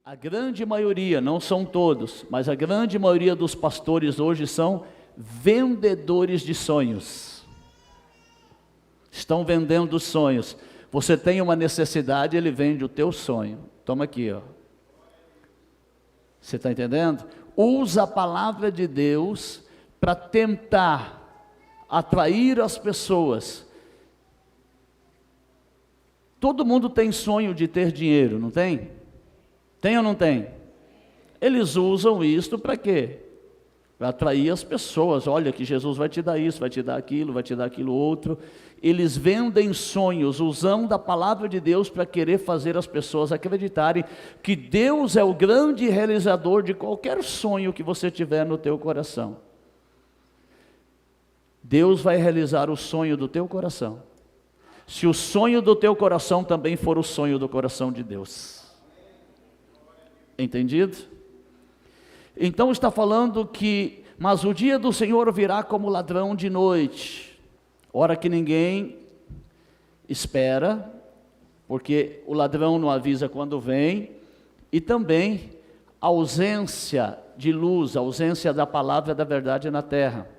A grande maioria, não são todos, mas a grande maioria dos pastores hoje são vendedores de sonhos. Estão vendendo sonhos. Você tem uma necessidade, ele vende o teu sonho. Toma aqui, ó. Você está entendendo? Usa a palavra de Deus para tentar atrair as pessoas. Todo mundo tem sonho de ter dinheiro, não tem? Tem ou não tem? Eles usam isto para quê? Para atrair as pessoas. Olha que Jesus vai te dar isso, vai te dar aquilo outro. Eles vendem sonhos, usando a palavra de Deus para querer fazer as pessoas acreditarem que Deus é o grande realizador de qualquer sonho que você tiver no teu coração. Deus vai realizar o sonho do teu coração, se o sonho do teu coração também for o sonho do coração de Deus. Entendido? Então está falando que, mas o dia do Senhor virá como ladrão de noite, hora que ninguém espera, porque o ladrão não avisa quando vem, e também ausência de luz, ausência da palavra da verdade na terra,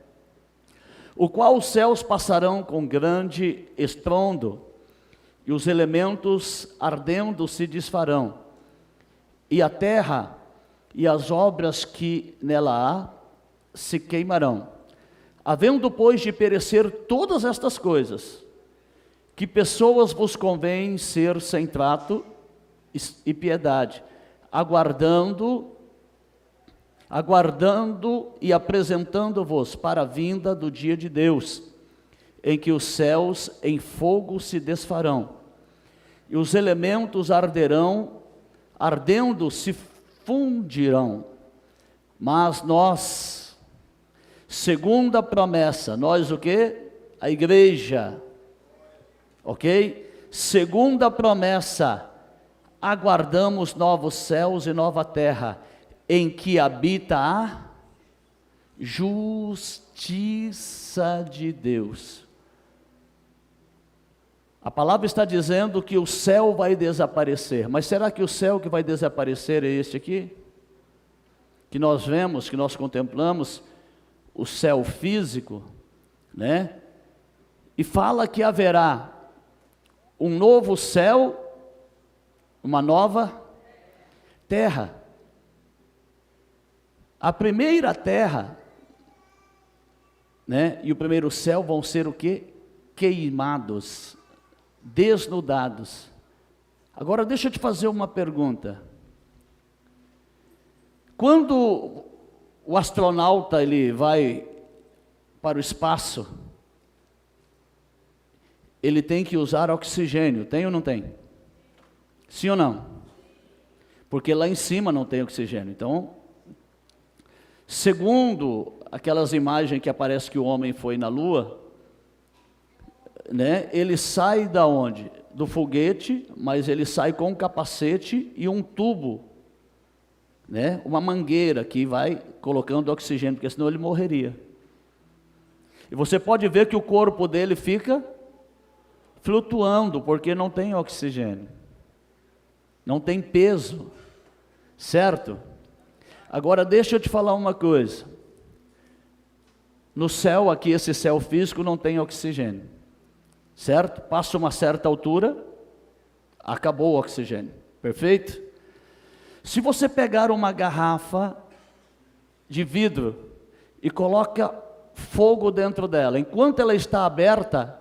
o qual os céus passarão com grande estrondo, e os elementos ardendo se desfarão, e a terra e as obras que nela há se queimarão. Havendo, pois, de perecer todas estas coisas, que pessoas vos convém ser sem trato e piedade, aguardando e apresentando-vos para a vinda do dia de Deus, em que os céus em fogo se desfarão, e os elementos ardendo se fundirão. Mas nós, segundo a promessa, nós o quê? A igreja, ok? Segundo a promessa, aguardamos novos céus e nova terra, em que habita a justiça de Deus. A palavra está dizendo que o céu vai desaparecer, mas será que o céu que vai desaparecer é este aqui? Que nós vemos, que nós contemplamos, o céu físico, né? E fala que haverá um novo céu, uma nova terra. A primeira terra, né, e o primeiro céu vão ser o quê? Queimados, desnudados. Agora deixa eu te fazer uma pergunta. Quando o astronauta ele vai para o espaço, ele tem que usar oxigênio, tem ou não tem? Sim ou não? Porque lá em cima não tem oxigênio. Então, segundo aquelas imagens que aparece que o homem foi na Lua, né, ele sai da onde? Do foguete, mas ele sai com um capacete e um tubo, né, uma mangueira que vai colocando oxigênio, porque senão ele morreria. E você pode ver que o corpo dele fica flutuando, porque não tem oxigênio, não tem peso, certo? Agora deixa eu te falar uma coisa. No céu aqui, esse céu físico não tem oxigênio, certo? Passa uma certa altura, acabou o oxigênio, perfeito? Se você pegar uma garrafa de vidro e coloca fogo dentro dela, enquanto ela está aberta,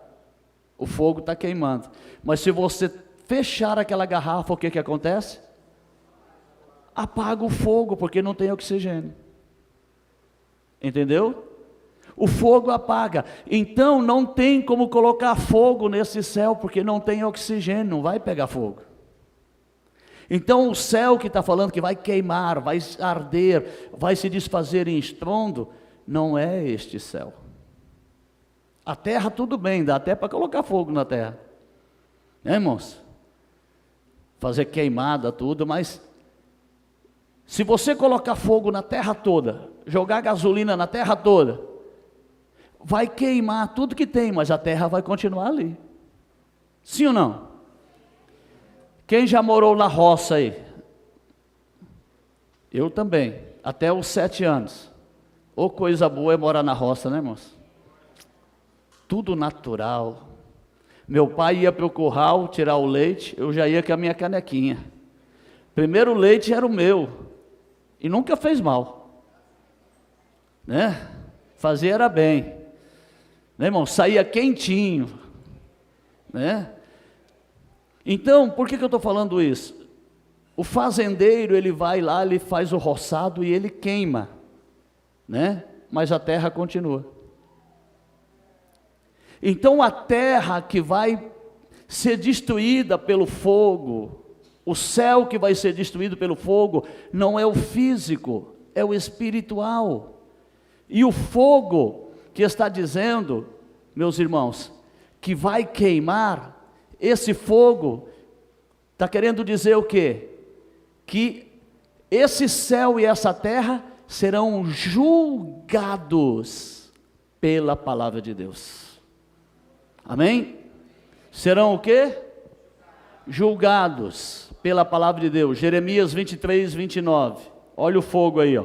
o fogo está queimando. Mas se você fechar aquela garrafa, o que que acontece? Apaga o fogo, porque não tem oxigênio. Entendeu? O fogo apaga. Então não tem como colocar fogo nesse céu, porque não tem oxigênio, não vai pegar fogo. Então o céu que está falando que vai queimar, vai arder, vai se desfazer em estrondo, não é este céu. A terra tudo bem, dá até para colocar fogo na terra, né, irmãos? Fazer queimada, tudo, mas se você colocar fogo na terra toda, jogar gasolina na terra toda, vai queimar tudo que tem, mas a terra vai continuar ali. Sim ou não? Quem já morou na roça aí? Eu também, até os 7 anos. Ô, coisa boa é morar na roça, né, irmãos? Tudo natural. Meu pai ia para o curral tirar o leite, eu já ia com a minha canequinha. Primeiro o leite era o meu, e nunca fez mal, né? Fazia era bem, né, irmão? Saía quentinho, né? Então, por que eu estou falando isso? O fazendeiro, ele vai lá, ele faz o roçado e ele queima, né? Mas a terra continua. Então a terra que vai ser destruída pelo fogo, o céu que vai ser destruído pelo fogo, não é o físico, é o espiritual. E o fogo que está dizendo, meus irmãos, que vai queimar, esse fogo está querendo dizer o quê? Que esse céu e essa terra serão julgados pela palavra de Deus. Amém? Serão o quê? Julgados pela palavra de Deus. Jeremias 23, 29. Olha o fogo aí, ó.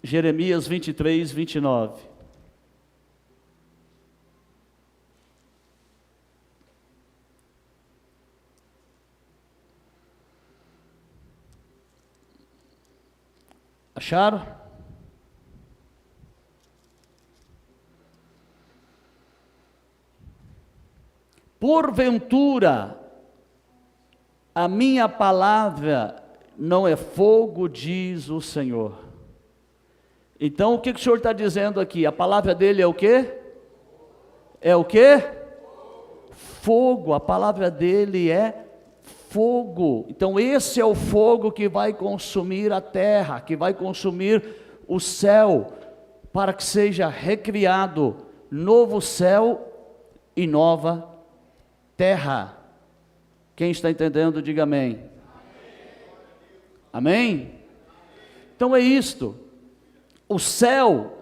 Jeremias 23, 29. Acharam? Porventura, a minha palavra não é fogo, diz o Senhor. Então, o que o Senhor está dizendo aqui? A palavra dele é o quê? É o quê? Fogo. A palavra dele é fogo. Então, esse é o fogo que vai consumir a terra, que vai consumir o céu, para que seja recriado novo céu e nova terra. Quem está entendendo, diga amém. Amém? Então é isto. O céu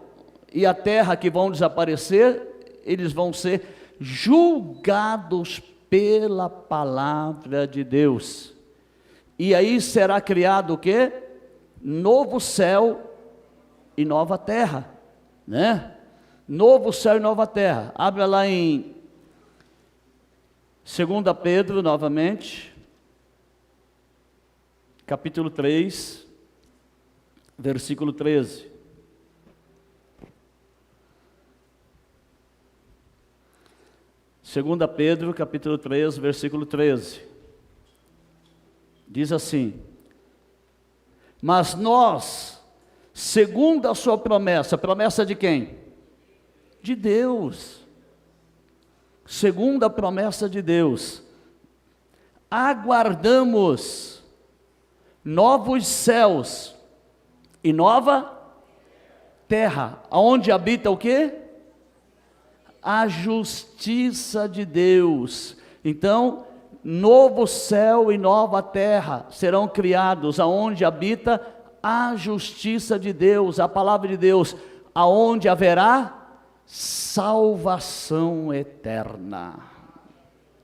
e a terra que vão desaparecer, eles vão ser julgados pela palavra de Deus. E aí será criado o quê? Novo céu e nova terra, né? Novo céu e nova terra. Abra lá em 2 Pedro, novamente, capítulo 3, versículo 13. 2 Pedro, capítulo 3, versículo 13. Diz assim: mas nós, segundo a sua promessa, promessa de quem? De Deus. Segundo a promessa de Deus, aguardamos novos céus e nova terra, aonde habita o quê? A justiça de Deus. Então, novo céu e nova terra serão criados, aonde habita a justiça de Deus, a palavra de Deus, aonde haverá salvação eterna.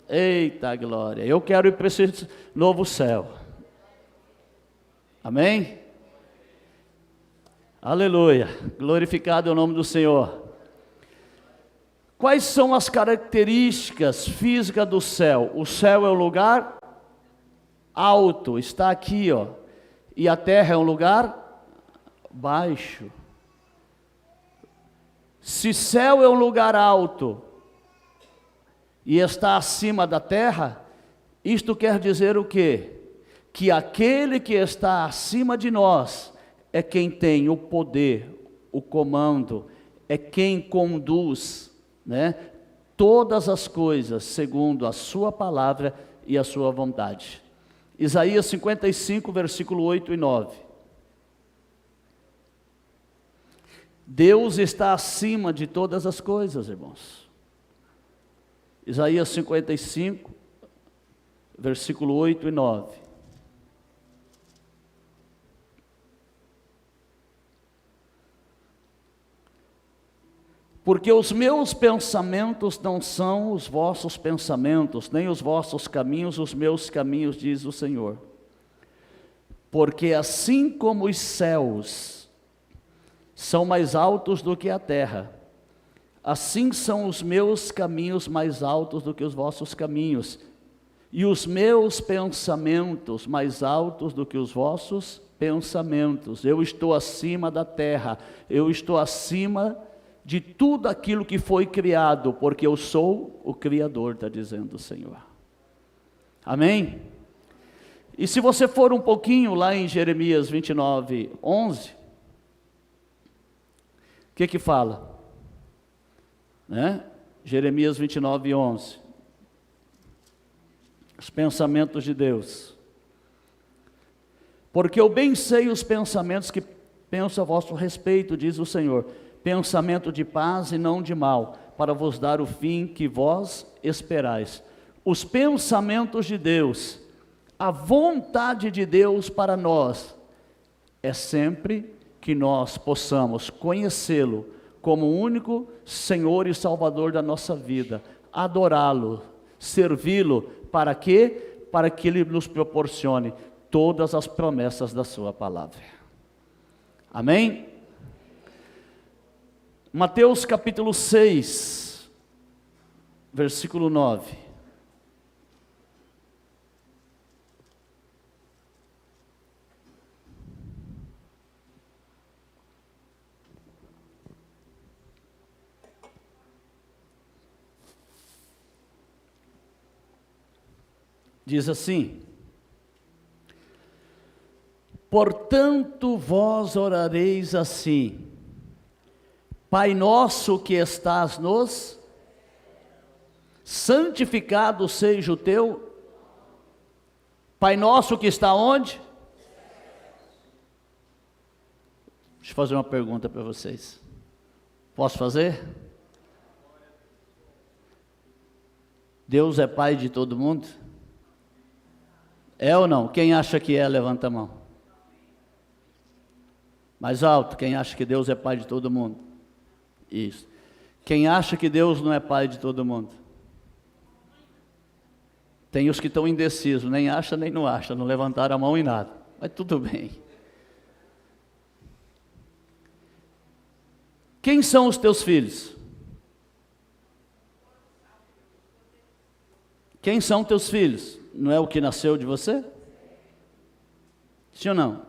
Eita glória, eu quero ir para esse novo céu. Amém? Aleluia, glorificado é o nome do Senhor. Quais são as características físicas do céu? O céu é um lugar alto, está aqui, ó, e a terra é um lugar baixo. Se céu é um lugar alto e está acima da terra, isto quer dizer o quê? Que aquele que está acima de nós é quem tem o poder, o comando, é quem conduz, né, todas as coisas segundo a sua palavra e a sua vontade. Isaías 55, versículo 8 e 9. Deus está acima de todas as coisas, irmãos. Isaías 55, versículo 8 e 9. Porque os meus pensamentos não são os vossos pensamentos, nem os vossos caminhos os meus caminhos, diz o Senhor. Porque assim como os céus são mais altos do que a terra, assim são os meus caminhos mais altos do que os vossos caminhos, e os meus pensamentos mais altos do que os vossos pensamentos. Eu estou acima da terra, eu estou acima de tudo aquilo que foi criado, porque eu sou o Criador, está dizendo o Senhor. Amém? E se você for um pouquinho lá em Jeremias 29, 11, o que fala? Né? Jeremias 29, 11. Os pensamentos de Deus. Porque eu bem sei os pensamentos que penso a vosso respeito, diz o Senhor, pensamento de paz e não de mal, para vos dar o fim que vós esperais. Os pensamentos de Deus, a vontade de Deus para nós, é sempre que nós possamos conhecê-lo como o único Senhor e Salvador da nossa vida, adorá-lo, servi-lo, para quê? Para que Ele nos proporcione todas as promessas da sua palavra. Amém? Mateus capítulo 6, versículo 9. Diz assim: portanto vós orareis assim: Pai nosso que estás nos, santificado seja o teu. Pai nosso que está onde? Deixa eu fazer uma pergunta para vocês. Posso fazer? Deus é Pai de todo mundo? É ou não? Quem acha que é, levanta a mão. Mais alto, quem acha que Deus é Pai de todo mundo? Isso. Quem acha que Deus não é Pai de todo mundo? Tem os que estão indecisos, nem acha nem não acha, não levantaram a mão em nada. Mas tudo bem. Quem são os teus filhos? Quem são teus filhos? Não é o que nasceu de você? Sim ou não?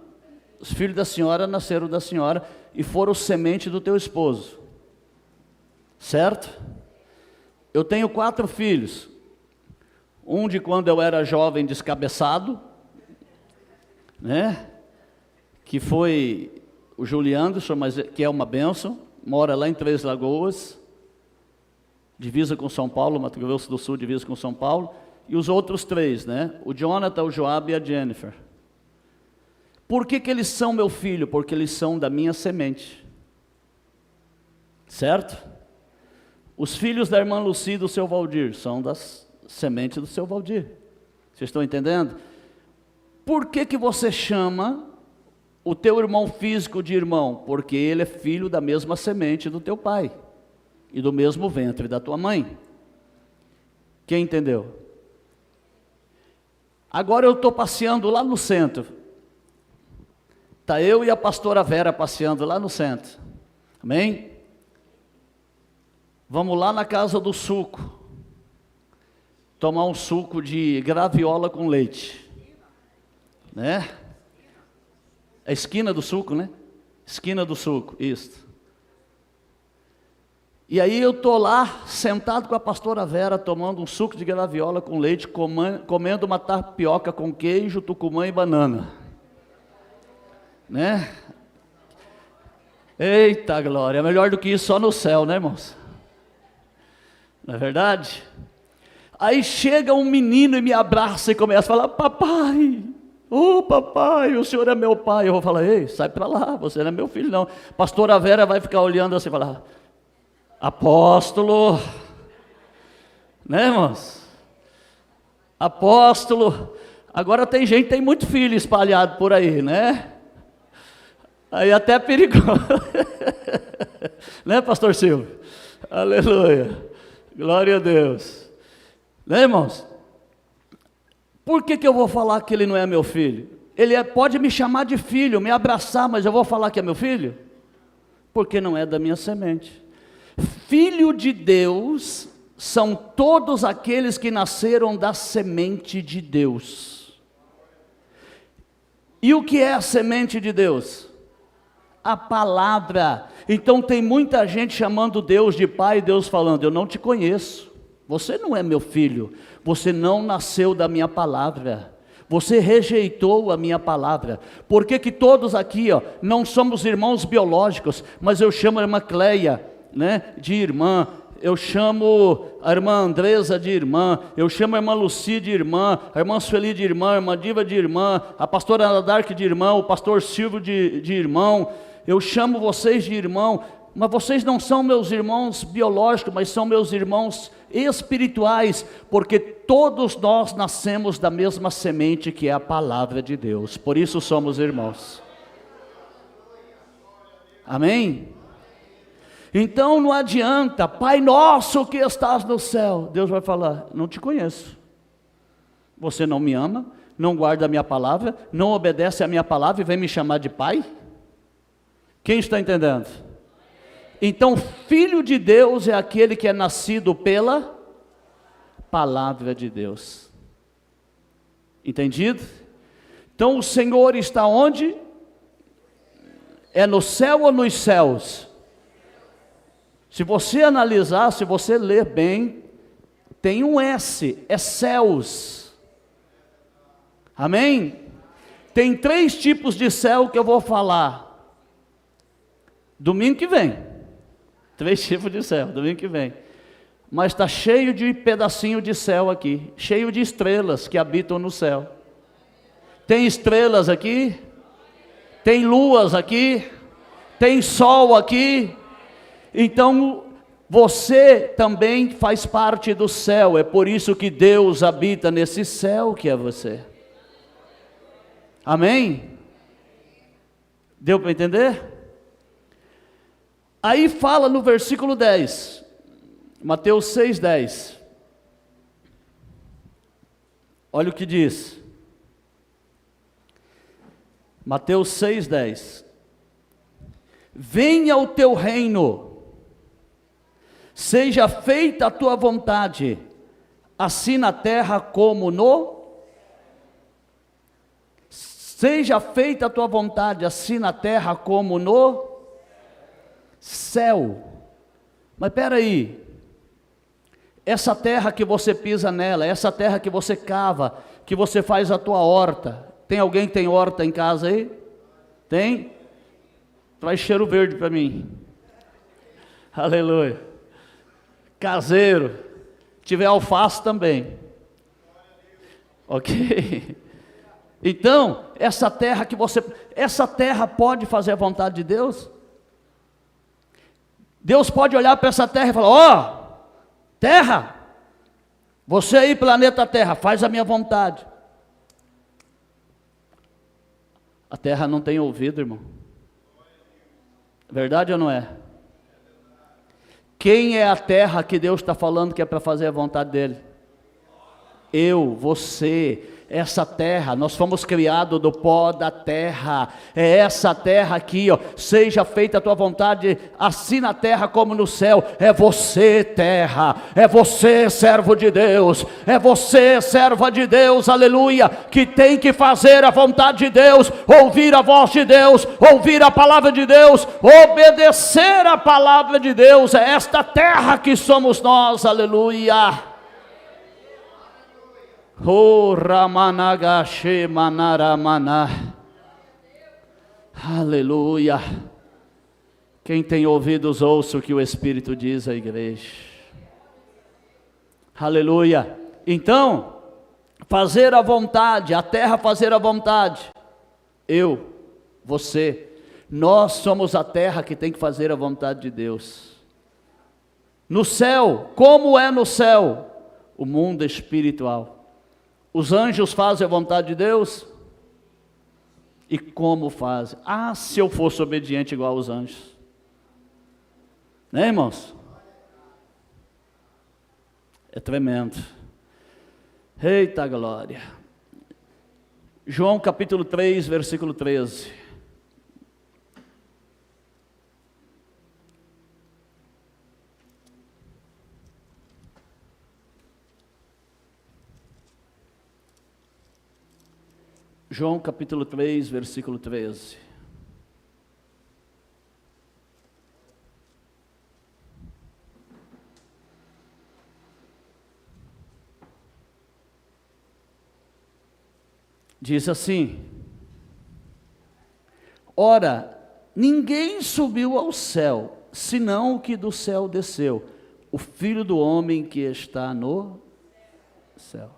Os filhos da senhora nasceram da senhora e foram semente do teu esposo. Certo? Eu tenho 4 filhos. Um de quando eu era jovem descabeçado, né? Que foi o Julianderson, mas que é uma bênção, mora lá em Três Lagoas, divisa com São Paulo, Mato Grosso do Sul, divisa com São Paulo, e os outros 3, né? O Jonathan, o Joab e a Jennifer. Por que eles são meu filho? Porque eles são da minha semente. Certo? Os filhos da irmã Lucy e do seu Valdir são das sementes do seu Valdir. Vocês estão entendendo? Por que você chama o teu irmão físico de irmão? Porque ele é filho da mesma semente do teu pai e do mesmo ventre da tua mãe. Quem entendeu? Agora eu estou passeando lá no centro. Está eu e a pastora Vera passeando lá no centro. Amém? Vamos lá na casa do suco. Tomar um suco de graviola com leite. Né? É a esquina do suco, né? Esquina do suco, isso. E aí eu estou lá, sentado com a pastora Vera, tomando um suco de graviola com leite, comendo uma tapioca com queijo, tucumã e banana. Né? Eita glória, melhor do que isso só no céu, né, irmãos? Não é verdade? Aí chega um menino e me abraça e começa a falar: papai, papai, o senhor é meu pai. Eu vou falar: ei, sai para lá, você não é meu filho não. Pastora Vera vai ficar olhando assim e falar: apóstolo, né, irmãos? Apóstolo. Agora tem gente, tem muito filho espalhado por aí, né? Aí até é perigoso. Né, pastor Silvio? Aleluia. Glória a Deus. Né, irmãos? Por que eu vou falar que ele não é meu filho? pode me chamar de filho, me abraçar, mas eu vou falar que é meu filho? Porque não é da minha semente. Filho de Deus são todos aqueles que nasceram da semente de Deus. E o que é a semente de Deus? A palavra. Então tem muita gente chamando Deus de pai, e Deus falando: eu não te conheço, você não é meu filho, você não nasceu da minha palavra, você rejeitou a minha palavra. Por que que todos aqui, não somos irmãos biológicos, mas eu chamo a irmã Cleia, né, de irmã, eu chamo a irmã Andresa de irmã, eu chamo a irmã Luci de irmã, a irmã Sueli de irmã, a irmã Diva de irmã, a pastora Ana Dark de irmão, o pastor Silvio de irmão, eu chamo vocês de irmão, mas vocês não são meus irmãos biológicos, mas são meus irmãos espirituais, porque todos nós nascemos da mesma semente que é a palavra de Deus, por isso somos irmãos. Amém? Então não adianta, Pai nosso que estás no céu, Deus vai falar: não te conheço, você não me ama, não guarda a minha palavra, não obedece a minha palavra e vem me chamar de pai? Quem está entendendo? Então filho de Deus é aquele que é nascido pela palavra de Deus. Entendido? Então o Senhor está onde? É no céu ou nos céus? Se você analisar, se você ler bem, tem um S, é céus. Amém? Tem 3 tipos de céu que eu vou falar. Domingo que vem. 3 tipos de céu, domingo que vem. Mas está cheio de pedacinho de céu aqui, cheio de estrelas que habitam no céu. Tem estrelas aqui, tem luas aqui, tem sol aqui. Então, você também faz parte do céu, é por isso que Deus habita nesse céu que é você. Amém? Deu para entender? Aí fala no versículo 10, Mateus 6:10. Olha o que diz. Mateus 6:10. Venha o teu reino, seja feita a tua vontade, assim na terra como no... Seja feita a tua vontade, assim na terra como no céu. Mas espera aí, essa terra que você pisa nela, essa terra que você cava, que você faz a tua horta, tem alguém que tem horta em casa aí? Tem? Traz cheiro verde para mim. Aleluia. Caseiro, tiver alface também. Ok? Então, essa terra pode fazer a vontade de Deus? Deus pode olhar para essa terra e falar: ó, terra, você aí, planeta Terra, faz a minha vontade. A terra não tem ouvido, irmão. Verdade ou não é? Quem é a terra que Deus está falando que é para fazer a vontade dele? Eu, você, essa terra, nós fomos criados do pó da terra, é essa terra aqui, seja feita a tua vontade, assim na terra como no céu. É você, terra, é você, servo de Deus, é você, serva de Deus, aleluia, que tem que fazer a vontade de Deus, ouvir a voz de Deus, ouvir a palavra de Deus, obedecer a palavra de Deus. É esta terra que somos nós, aleluia. Oh, Ramanagashe Manaramana. Aleluia. Quem tem ouvidos, ouça o que o Espírito diz à igreja. Aleluia. Então, fazer a vontade, a terra fazer a vontade. Eu, você, nós somos a terra que tem que fazer a vontade de Deus. No céu, como é no céu? O mundo espiritual. Os anjos fazem a vontade de Deus? E como fazem? Ah, se eu fosse obediente igual aos anjos. Né, irmãos? É tremendo. Eita glória. João capítulo 3, versículo 13. João capítulo 3, versículo 13. Diz assim: ora, ninguém subiu ao céu, senão o que do céu desceu, o Filho do homem que está no céu.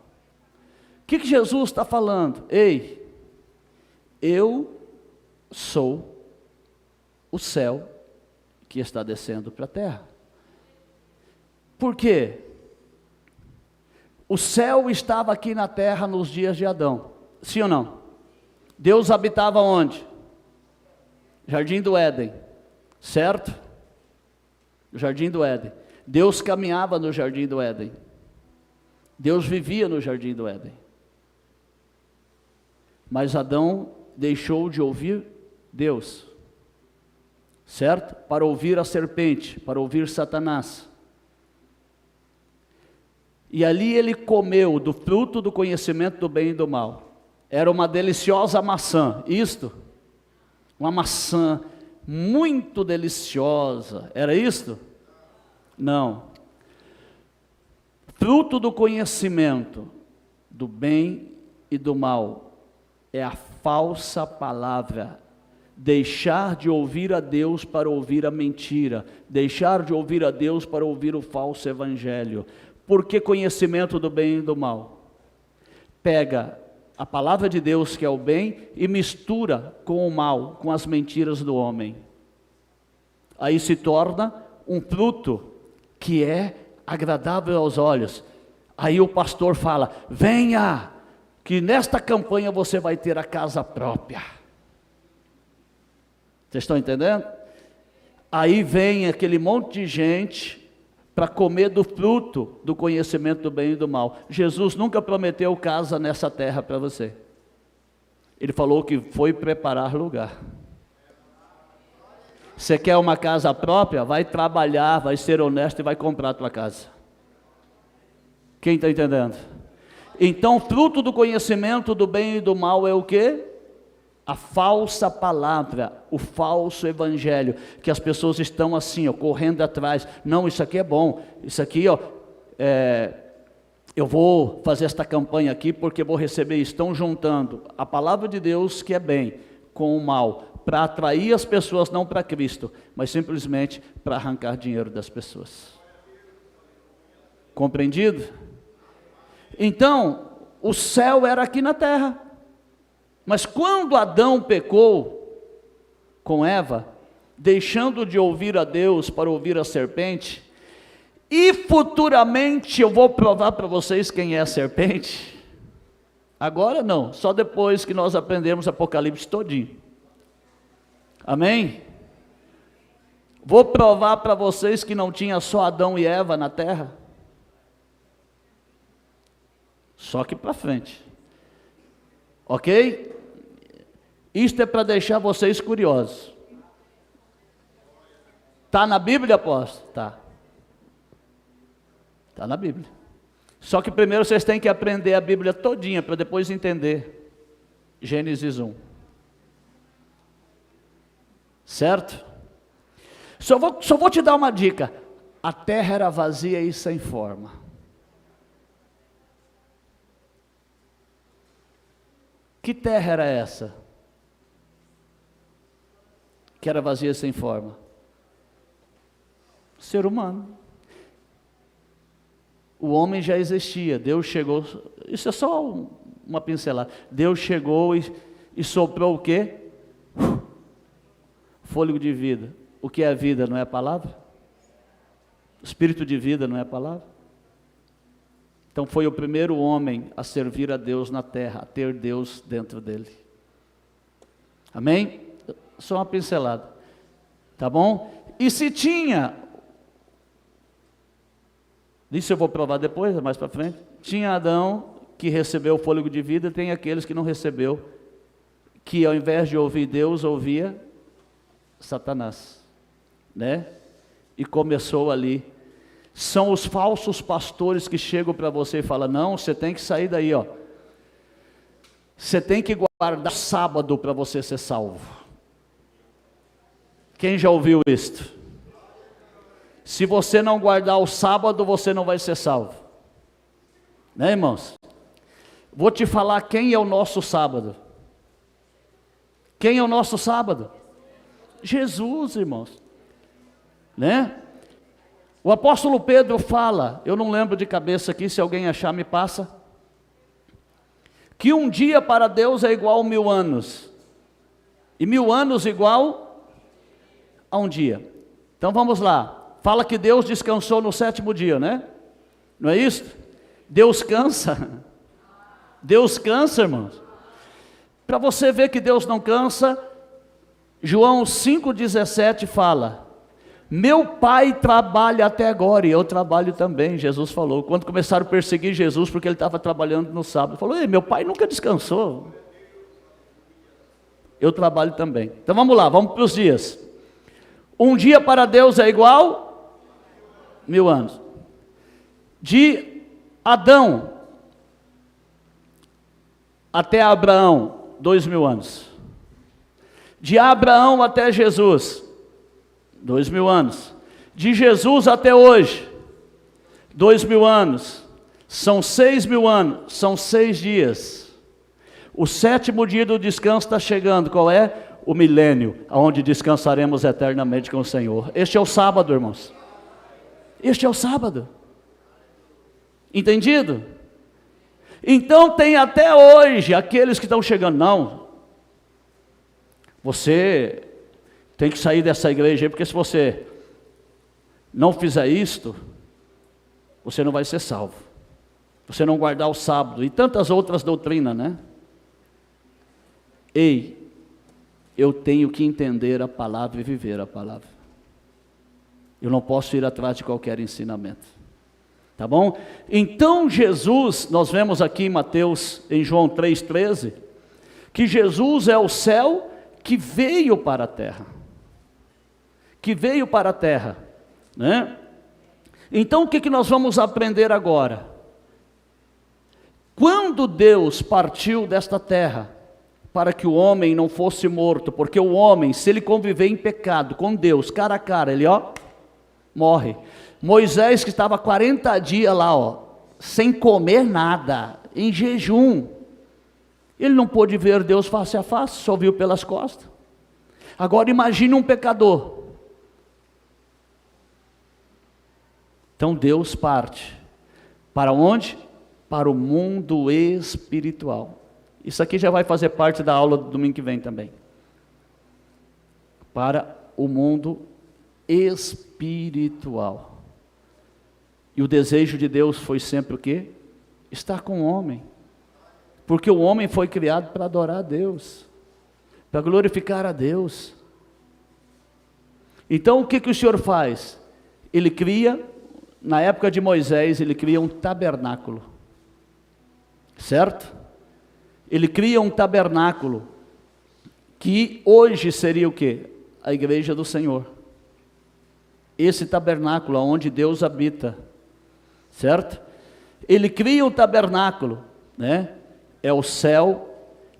O que Jesus está falando? Ei, eu sou o céu que está descendo para a terra. Por quê? O céu estava aqui na terra nos dias de Adão, sim ou não? Deus habitava onde? Jardim do Éden, certo? Jardim do Éden. Deus caminhava no Jardim do Éden. Deus vivia no Jardim do Éden. Mas Adão deixou de ouvir Deus, certo? Para ouvir a serpente, para ouvir Satanás. E ali ele comeu do fruto do conhecimento do bem e do mal. Era uma deliciosa maçã, isto? Uma maçã muito deliciosa, era isto? Não. Fruto do conhecimento do bem e do mal é a falsa palavra. Deixar de ouvir a Deus para ouvir a mentira. Deixar de ouvir a Deus para ouvir o falso evangelho. Por que conhecimento do bem e do mal? Pega a palavra de Deus, que é o bem, e mistura com o mal, com as mentiras do homem. Aí se torna um fruto que é agradável aos olhos. Aí o pastor fala: venha, que nesta campanha você vai ter a casa própria. Vocês estão entendendo? Aí vem aquele monte de gente para comer do fruto do conhecimento do bem e do mal. Jesus nunca prometeu casa nessa terra para você. Ele falou que foi preparar lugar. Você quer uma casa própria? Vai trabalhar, vai ser honesto e vai comprar a tua casa. Quem está entendendo? Então, fruto do conhecimento do bem e do mal é o quê? A falsa palavra, o falso evangelho, que as pessoas estão assim, ó, correndo atrás. Não, isso aqui é bom, isso aqui, ó, eu vou fazer esta campanha aqui porque vou receber isso. Estão juntando a palavra de Deus, que é bem, com o mal, para atrair as pessoas não para Cristo, mas simplesmente para arrancar dinheiro das pessoas. Compreendido? Então, o céu era aqui na terra. Mas quando Adão pecou com Eva, deixando de ouvir a Deus para ouvir a serpente, e futuramente eu vou provar para vocês quem é a serpente. Agora não, só depois que nós aprendermos Apocalipse todinho. Amém? Vou provar para vocês que não tinha só Adão e Eva na terra. Só que para frente. Ok? Isto é para deixar vocês curiosos. Está na Bíblia, apóstolo? Está. Está na Bíblia. Só que primeiro vocês têm que aprender a Bíblia todinha, para depois entender Gênesis 1. Certo? Só vou te dar uma dica. A terra era vazia e sem forma. Que terra era essa? Que era vazia e sem forma? Ser humano. O homem já existia, Deus chegou, isso é só uma pincelada. Deus chegou e soprou o quê? Fôlego de vida. O que é a vida, não é a palavra? Espírito de vida, não é a palavra? Então foi o primeiro homem a servir a Deus na terra, a ter Deus dentro dele. Amém? Só uma pincelada, tá bom? E se tinha, isso eu vou provar depois, mais para frente, tinha Adão que recebeu o fôlego de vida, e tem aqueles que não recebeu, que ao invés de ouvir Deus, ouvia Satanás, né? E começou ali. São os falsos pastores que chegam para você e falam: não, você tem que sair daí, ó. Você tem que guardar sábado para você ser salvo. Quem já ouviu isto? Se você não guardar o sábado, você não vai ser salvo, né, irmãos? Vou te falar quem é o nosso sábado. Quem é o nosso sábado? Jesus, irmãos, né? O apóstolo Pedro fala, eu não lembro de cabeça aqui, se alguém achar me passa, que um dia para Deus é igual a 1000 anos, e 1000 anos igual a um dia. Então vamos lá, fala que Deus descansou no 7º dia, né? Não é isso? Deus cansa. Deus cansa, irmãos. Para você ver que Deus não cansa, João 5,17 fala: meu pai trabalha até agora e eu trabalho também. Jesus falou, quando começaram a perseguir Jesus porque ele estava trabalhando no sábado, falou: ei, meu pai nunca descansou, eu trabalho também. Então vamos lá, vamos para os dias. Um dia para Deus é igual 1000 anos. De Adão até Abraão, 2000 anos. De Abraão até Jesus, 2000 anos. De Jesus até hoje, 2000 anos. São 6000 anos, são 6 dias. O 7º dia do descanso está chegando. Qual é? O milênio, onde descansaremos eternamente com o Senhor. Este é o sábado, irmãos. Este é o sábado. Entendido? Então tem até hoje aqueles que estão chegando: não, você tem que sair dessa igreja aí, porque se você não fizer isto, você não vai ser salvo. Você não guardar o sábado e tantas outras doutrinas, né? Ei, eu tenho que entender a palavra e viver a palavra. Eu não posso ir atrás de qualquer ensinamento. Tá bom? Então Jesus, nós vemos aqui em Mateus, em João 3,13, que Jesus é o céu que veio para a terra. Que veio para a terra, né? Então o que nós vamos aprender agora? Quando Deus partiu desta terra, para que o homem não fosse morto, porque o homem, se ele conviver em pecado com Deus, cara a cara, ele morre. Moisés, que estava 40 dias lá, sem comer nada, em jejum, ele não pôde ver Deus face a face, só viu pelas costas. Agora imagine um pecador. Então Deus parte, para onde? Para o mundo espiritual. Isso aqui já vai fazer parte da aula do domingo que vem também. Para o mundo espiritual. E o desejo de Deus foi sempre o quê? Estar com o homem. Porque o homem foi criado para adorar a Deus, para glorificar a Deus. Então o que o Senhor faz? Ele cria, na época de Moisés, ele cria um tabernáculo. Certo? Ele cria um tabernáculo, que hoje seria o quê? A igreja do Senhor. Esse tabernáculo onde Deus habita. Certo? Ele cria um tabernáculo, né? É o céu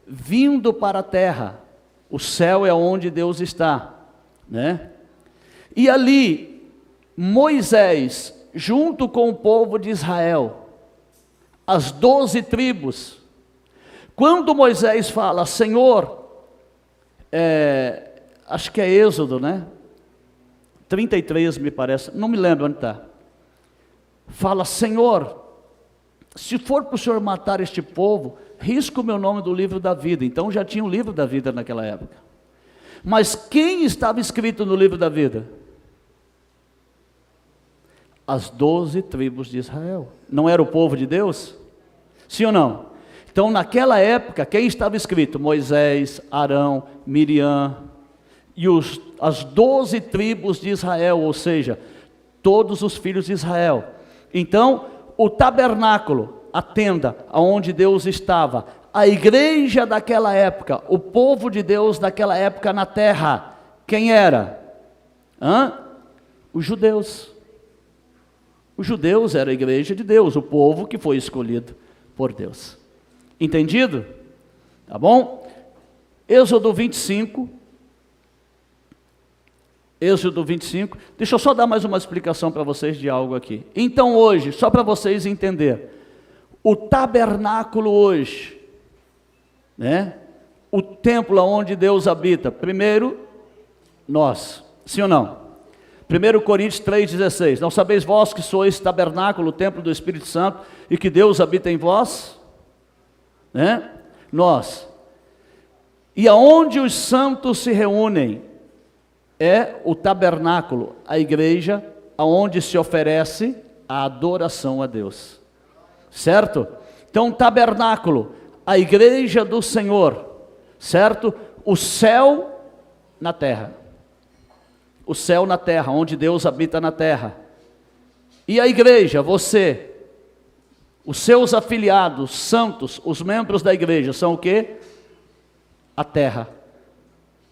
vindo para a terra. O céu é onde Deus está, né? E ali, Moisés, junto com o povo de Israel, as 12 tribos, quando Moisés fala: Senhor, acho que é Êxodo, né? 33 me parece, não me lembro onde está. Fala: Senhor, se for para o Senhor matar este povo, risca o meu nome do livro da vida. Então já tinha o livro da vida naquela época. Mas quem estava escrito no livro da vida? As 12 tribos de Israel. Não era o povo de Deus? Sim ou não? Então naquela época, quem estava escrito? Moisés, Arão, Miriam e as 12 tribos de Israel, ou seja, todos os filhos de Israel. Então, o tabernáculo a tenda aonde Deus estava, a igreja daquela época, o povo de Deus daquela época na terra, quem era? Os judeus. Os judeus eram a igreja de Deus, o povo que foi escolhido por Deus. Entendido? Tá bom? Êxodo 25. Êxodo 25. Deixa eu só dar mais uma explicação para vocês de algo aqui. Então hoje, só para vocês entenderem, o tabernáculo hoje, né? O templo onde Deus habita, primeiro, nós, sim ou não? 1 Coríntios 3,16, não sabeis vós que sois tabernáculo, o templo do Espírito Santo, e que Deus habita em vós? Né? Nós. E aonde os santos se reúnem, é o tabernáculo, a igreja, aonde se oferece a adoração a Deus. Certo? Então, tabernáculo, a igreja do Senhor, certo? O céu na terra. O céu na terra, onde Deus habita na terra. E a igreja, você, os seus afiliados, santos, os membros da igreja, são o quê? A terra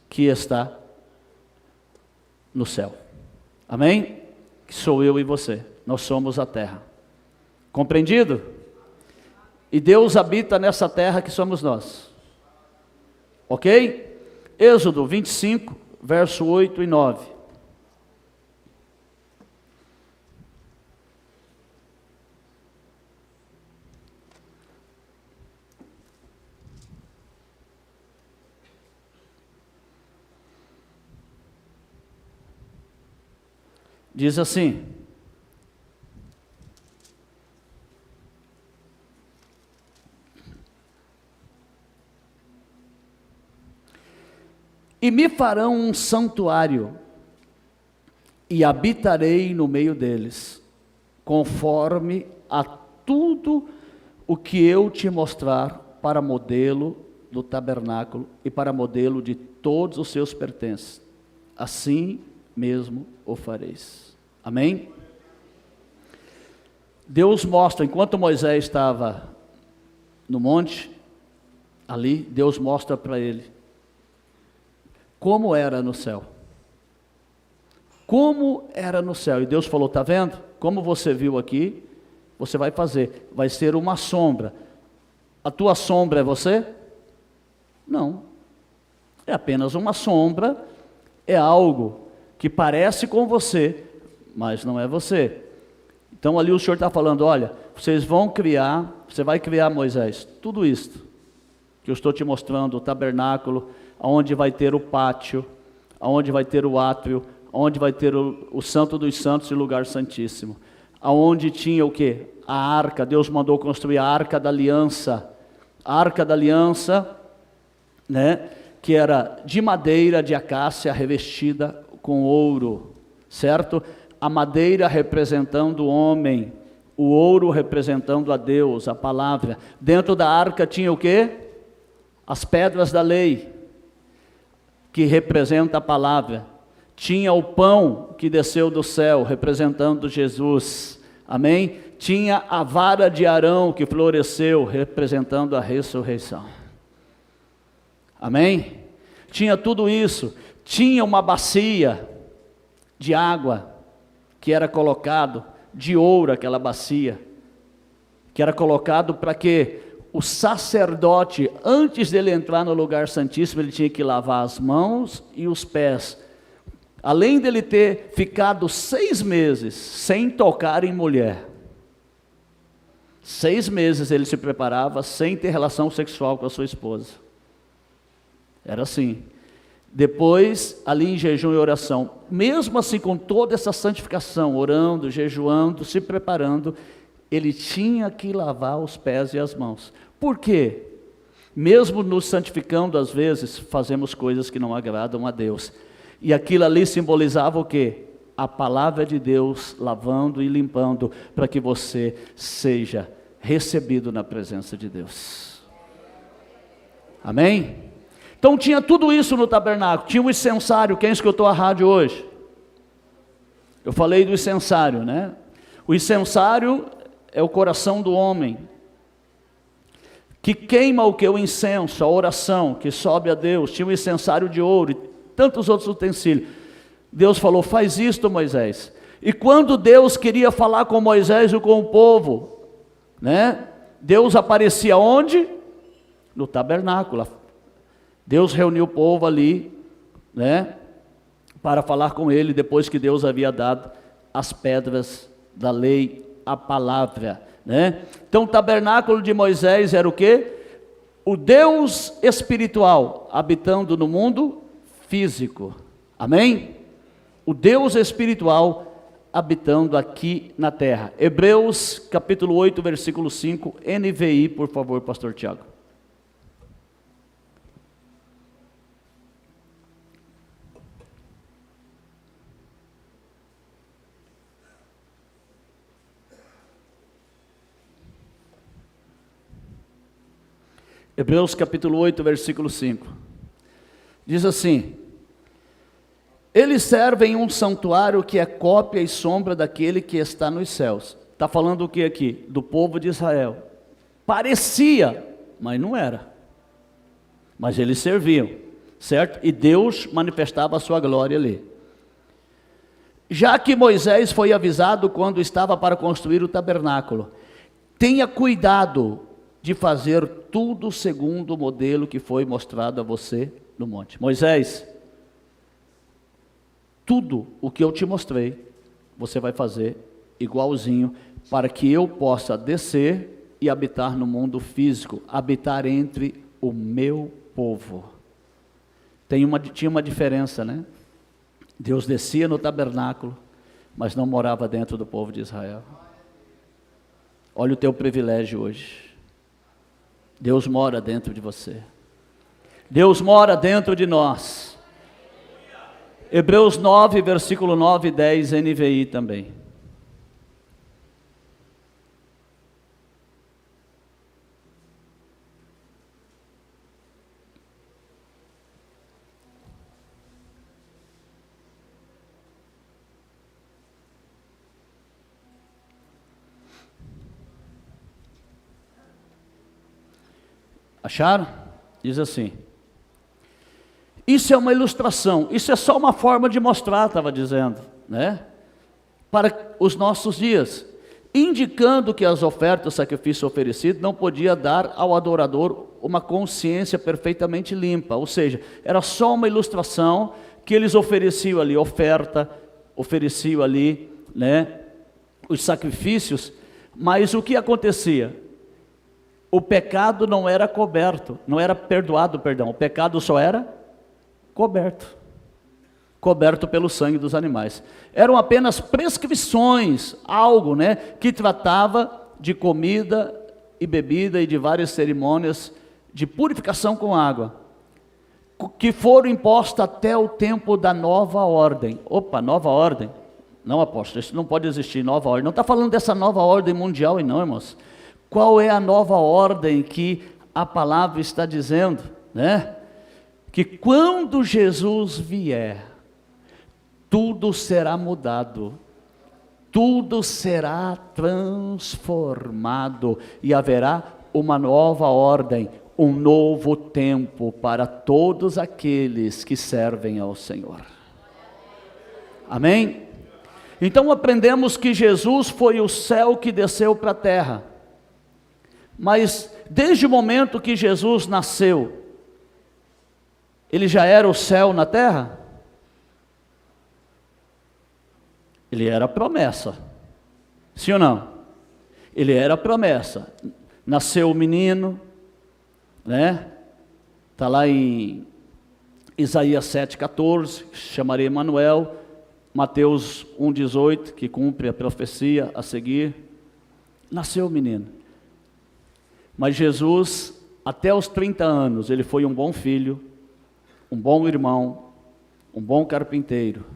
que está no céu. Amém? Que sou eu e você. Nós somos a terra. Compreendido? E Deus habita nessa terra que somos nós. Ok? Êxodo 25, verso 8 e 9. Diz assim: e me farão um santuário, e habitarei no meio deles, conforme a tudo o que eu te mostrar, para modelo do tabernáculo e para modelo de todos os seus pertences. Assim mesmo o fareis. Amém? Deus mostra, enquanto Moisés estava no monte, ali, Deus mostra para ele como era no céu. Como era no céu. E Deus falou, está vendo? Como você viu aqui, você vai fazer. Vai ser uma sombra. A tua sombra é você? Não. É apenas uma sombra, é algo que parece com você, mas não é você. Então ali o Senhor está falando, olha, vocês vão criar, você vai criar, Moisés, tudo isto que eu estou te mostrando, o tabernáculo, onde vai ter o pátio, onde vai ter o átrio, onde vai ter o santo dos santos e lugar santíssimo, aonde tinha o quê? A arca. Deus mandou construir a arca da aliança, né, que era de madeira de acácia revestida com ouro, certo? A madeira representando o homem, o ouro representando a Deus, a palavra. Dentro da arca tinha o quê? As pedras da lei, que representa a palavra. Tinha o pão que desceu do céu, representando Jesus. Amém? Tinha a vara de Arão que floresceu, representando a ressurreição. Amém? Tinha tudo isso. Tinha uma bacia de água, que era colocado, de ouro aquela bacia, que era colocado para que o sacerdote, antes dele entrar no lugar santíssimo, ele tinha que lavar as mãos e os pés. Além dele ter ficado 6 meses sem tocar em mulher, 6 meses ele se preparava sem ter relação sexual com a sua esposa. Era assim. Depois, ali em jejum e oração, mesmo assim com toda essa santificação, orando, jejuando, se preparando, ele tinha que lavar os pés e as mãos. Por quê? Mesmo nos santificando, às vezes, fazemos coisas que não agradam a Deus. E aquilo ali simbolizava o quê? A palavra de Deus lavando e limpando, para que você seja recebido na presença de Deus. Amém? Então tinha tudo isso no tabernáculo. Tinha um incensário. Quem escutou a rádio hoje? Eu falei do incensário, né? O incensário é o coração do homem, que queima o que? O incenso, a oração, que sobe a Deus, tinha um incensário de ouro e tantos outros utensílios. Deus falou, faz isto, Moisés. E quando Deus queria falar com Moisés e com o povo, né? Deus aparecia onde? No tabernáculo. Deus reuniu o povo ali, né? Para falar com ele, depois que Deus havia dado as pedras da lei, a palavra, né? Então o tabernáculo de Moisés era o quê? O Deus espiritual habitando no mundo físico, amém? O Deus espiritual habitando aqui na terra. Hebreus capítulo 8, versículo 5, NVI, por favor, pastor Tiago. Hebreus capítulo 8, versículo 5. Diz assim: eles servem um santuário que é cópia e sombra daquele que está nos céus. Está falando o que aqui? Do povo de Israel. Parecia, mas não era. Mas eles serviam, certo? E Deus manifestava a sua glória ali. Já que Moisés foi avisado quando estava para construir o tabernáculo, tenha cuidado de fazer tudo segundo o modelo que foi mostrado a você no monte. Moisés, tudo o que eu te mostrei, você vai fazer igualzinho, para que eu possa descer e habitar no mundo físico, habitar entre o meu povo. Tinha uma diferença, né? Deus descia no tabernáculo, mas não morava dentro do povo de Israel. Olha o teu privilégio hoje. Deus mora dentro de você. Deus mora dentro de nós. Hebreus 9, versículo 9 e 10, NVI também. Acharam? Diz assim: isso é uma ilustração, isso é só uma forma de mostrar, estava dizendo, né? Para os nossos dias, indicando que as ofertas, sacrifício oferecido, não podia dar ao adorador uma consciência perfeitamente limpa, ou seja, era só uma ilustração que eles ofereciam ali, oferta, ofereciam ali, né? Os sacrifícios, mas o que acontecia? O pecado não era coberto, não era perdoado, perdão, o pecado só era coberto pelo sangue dos animais. Eram apenas prescrições, algo, né, que tratava de comida e bebida e de várias cerimônias de purificação com água, que foram impostas até o tempo da nova ordem. Opa, nova ordem? Não, apóstolo, isso não pode existir, nova ordem. Não está falando dessa nova ordem mundial, não, irmãos. Qual é a nova ordem que a palavra está dizendo, né? Que quando Jesus vier, tudo será mudado, tudo será transformado e haverá uma nova ordem, um novo tempo para todos aqueles que servem ao Senhor. Amém? Então aprendemos que Jesus foi o céu que desceu para a terra. Mas desde o momento que Jesus nasceu, ele já era o céu na terra? Ele era a promessa, sim ou não? Ele era a promessa. Nasceu o menino, né? Está lá em Isaías 7,14, chamarei Emanuel. Mateus 1,18, que cumpre a profecia a seguir. Nasceu o menino. Mas Jesus, até os 30 anos, ele foi um bom filho, um bom irmão, um bom carpinteiro,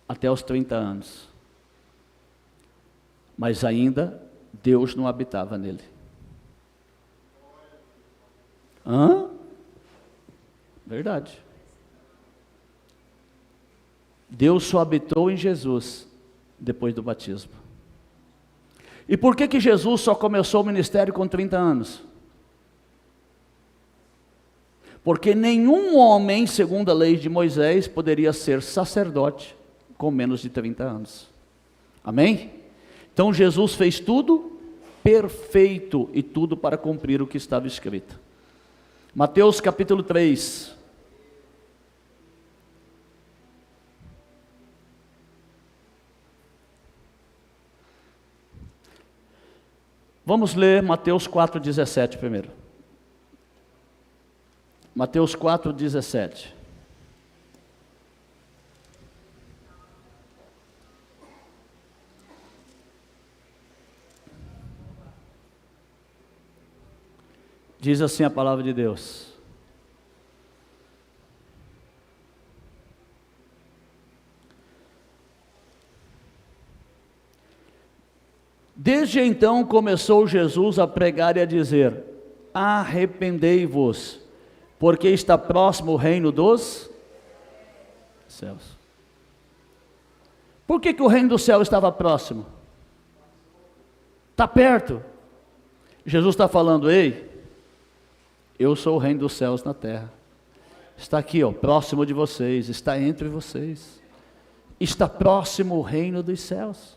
até os 30 anos. Mas ainda Deus não habitava nele. Verdade. Deus só habitou em Jesus depois do batismo. E por que Jesus só começou o ministério com 30 anos? Porque nenhum homem, segundo a lei de Moisés, poderia ser sacerdote com menos de 30 anos. Amém? Então Jesus fez tudo perfeito e tudo para cumprir o que estava escrito. Mateus capítulo 3. Vamos ler Mateus 4,17 primeiro. Mateus 4,17. Diz assim a palavra de Deus: desde então começou Jesus a pregar e a dizer: arrependei-vos, porque está próximo o reino dos céus. Por que o reino do céu estava próximo? Está perto. Jesus está falando: ei, eu sou o reino dos céus na terra. Está aqui, ó, próximo de vocês, está entre vocês. Está próximo o reino dos céus.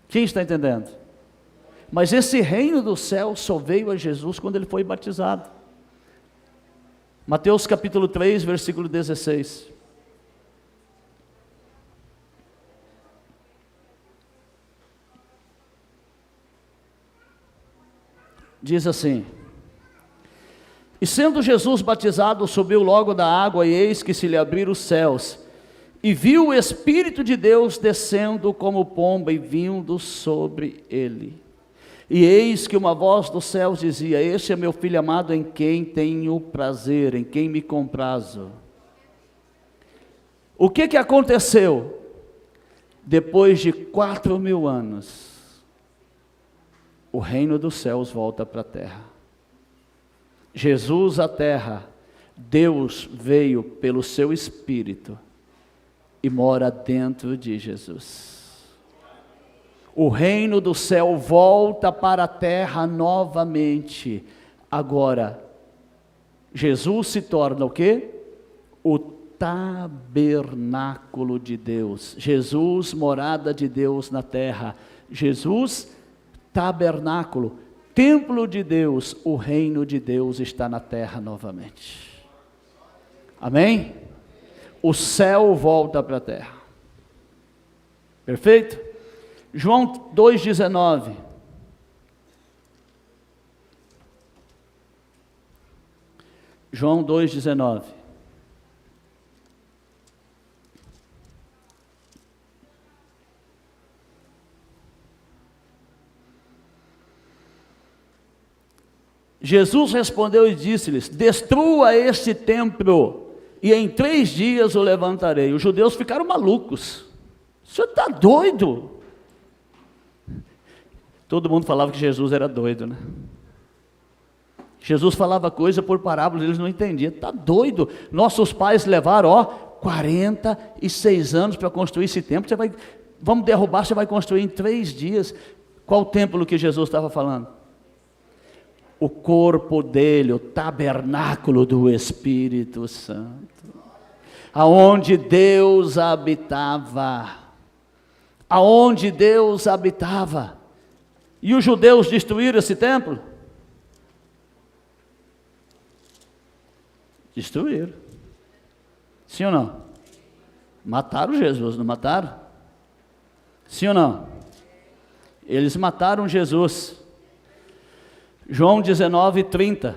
Quem está entendendo? Mas esse reino do céu só veio a Jesus quando ele foi batizado. Mateus capítulo 3, versículo 16. Diz assim: e sendo Jesus batizado, subiu logo da água, e eis que se lhe abriram os céus, e viu o Espírito de Deus descendo como pomba e vindo sobre ele. E eis que uma voz dos céus dizia: este é meu filho amado, em quem tenho prazer, em quem me comprazo. O que aconteceu? Depois de 4.000 anos, o reino dos céus volta para a terra. Jesus à terra, Deus veio pelo seu Espírito e mora dentro de Jesus. O reino do céu volta para a terra novamente. Agora, Jesus se torna o quê? O tabernáculo de Deus. Jesus, morada de Deus na terra. Jesus, tabernáculo, templo de Deus. O reino de Deus está na terra novamente. Amém? O céu volta para a terra. Perfeito? João 2,19. João 2,19. Jesus respondeu e disse-lhes: destrua este templo, e em 3 dias o levantarei. Os judeus ficaram malucos. O senhor está doido? Todo mundo falava que Jesus era doido, né? Jesus falava coisa por parábolas, eles não entendiam. Está doido? Nossos pais levaram, 46 anos para construir esse templo. Vamos derrubar, você vai construir em 3 dias. Qual templo que Jesus estava falando? O corpo dele, o tabernáculo do Espírito Santo, aonde Deus habitava. Aonde Deus habitava. E os judeus destruíram esse templo? Destruíram. Sim ou não? Mataram Jesus, não mataram? Sim ou não? Eles mataram Jesus. João 19:30.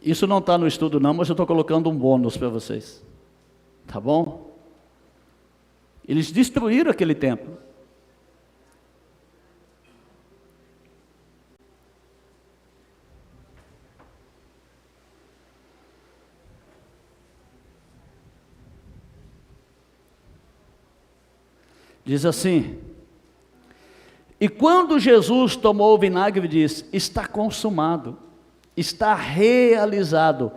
Isso não está no estudo não, mas eu estou colocando um bônus para vocês. Tá bom? Eles destruíram aquele templo. Diz assim: e quando Jesus tomou o vinagre, disse: está consumado, está realizado.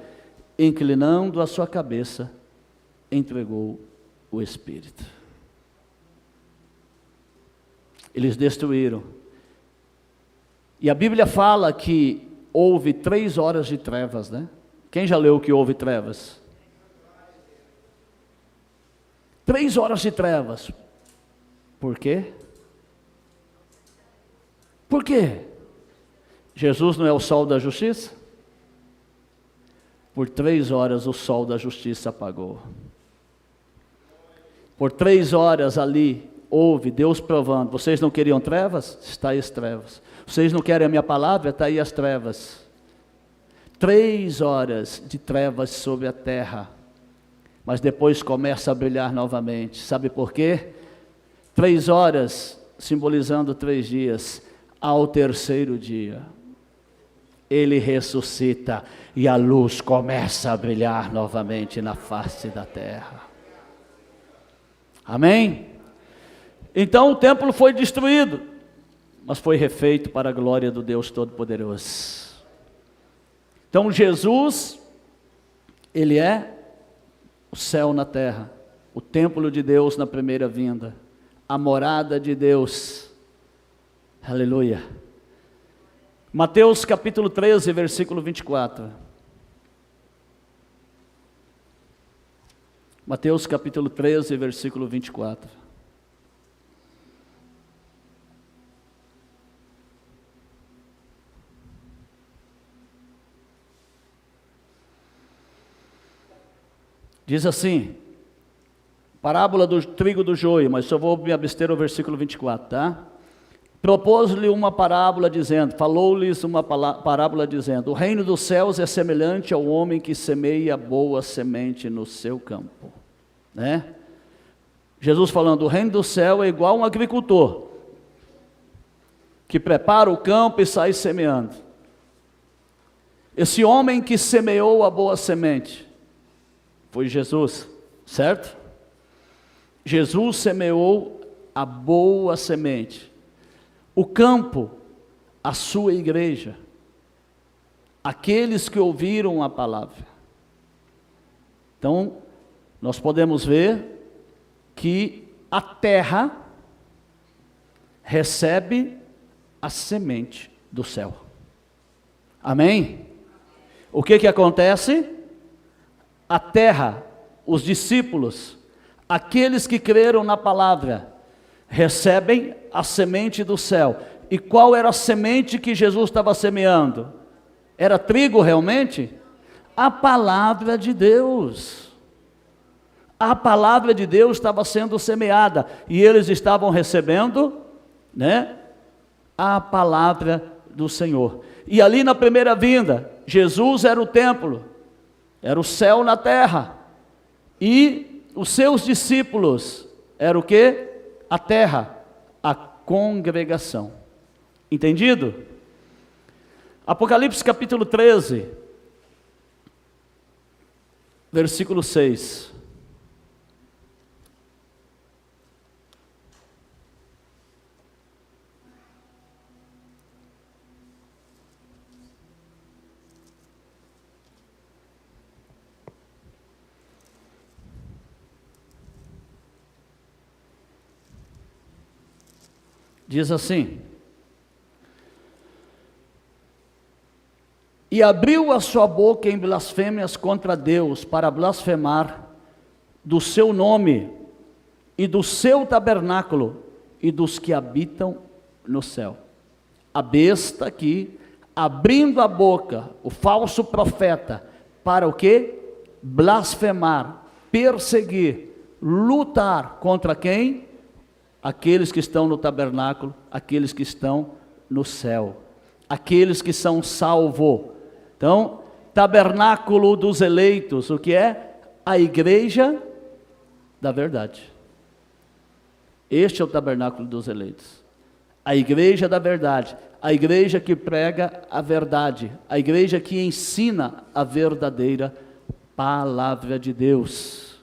Inclinando a sua cabeça, entregou o Espírito. Eles destruíram. E a Bíblia fala que houve 3 horas de trevas, né? Quem já leu que houve trevas? 3 horas de trevas. Por quê? Por quê? Jesus não é o sol da justiça? Por 3 horas o sol da justiça apagou. Por 3 horas ali houve Deus provando. Vocês não queriam trevas? Está aí as trevas. Vocês não querem a minha palavra? Está aí as trevas. 3 horas de trevas sobre a terra. Mas depois começa a brilhar novamente. Sabe por quê? 3 horas simbolizando 3 dias. Ao terceiro dia, ele ressuscita e a luz começa a brilhar novamente na face da terra. Amém? Então o templo foi destruído, mas foi refeito para a glória do Deus Todo-Poderoso. Então Jesus, ele é o céu na terra, o templo de Deus na primeira vinda, a morada de Deus. Aleluia. Mateus capítulo 13, versículo 24. Mateus capítulo 13, versículo 24. Diz assim, parábola do trigo do joio, mas só vou me abster ao versículo 24, tá? Propôs-lhe uma parábola dizendo, falou-lhes uma parábola dizendo, o reino dos céus é semelhante ao homem que semeia boa semente no seu campo, né? Jesus falando, o reino do céu é igual a um agricultor, que prepara o campo e sai semeando. Esse homem que semeou a boa semente, foi Jesus, certo? Jesus semeou a boa semente. O campo, a sua igreja, aqueles que ouviram a palavra. Então, nós podemos ver que a terra recebe a semente do céu. Amém? O que acontece? A terra, os discípulos, aqueles que creram na palavra, recebem a semente do céu. E qual era a semente que Jesus estava semeando? Era trigo realmente? A palavra de Deus. A palavra de Deus estava sendo semeada e eles estavam recebendo, né, a palavra do Senhor. E ali na primeira vinda, Jesus era o templo, era o céu na terra, e os seus discípulos eram o quê? A terra, a congregação. Entendido? Apocalipse capítulo 13, versículo 6. Diz assim, e abriu a sua boca em blasfêmias contra Deus, para blasfemar do seu nome, e do seu tabernáculo, e dos que habitam no céu. A besta aqui, abrindo a boca, o falso profeta, para o quê? Blasfemar, perseguir, lutar contra quem? Aqueles que estão no tabernáculo, aqueles que estão no céu, aqueles que são salvos. Então, tabernáculo dos eleitos, o que é? A igreja da verdade. Este é o tabernáculo dos eleitos. A igreja da verdade, a igreja que prega a verdade, a igreja que ensina a verdadeira palavra de Deus.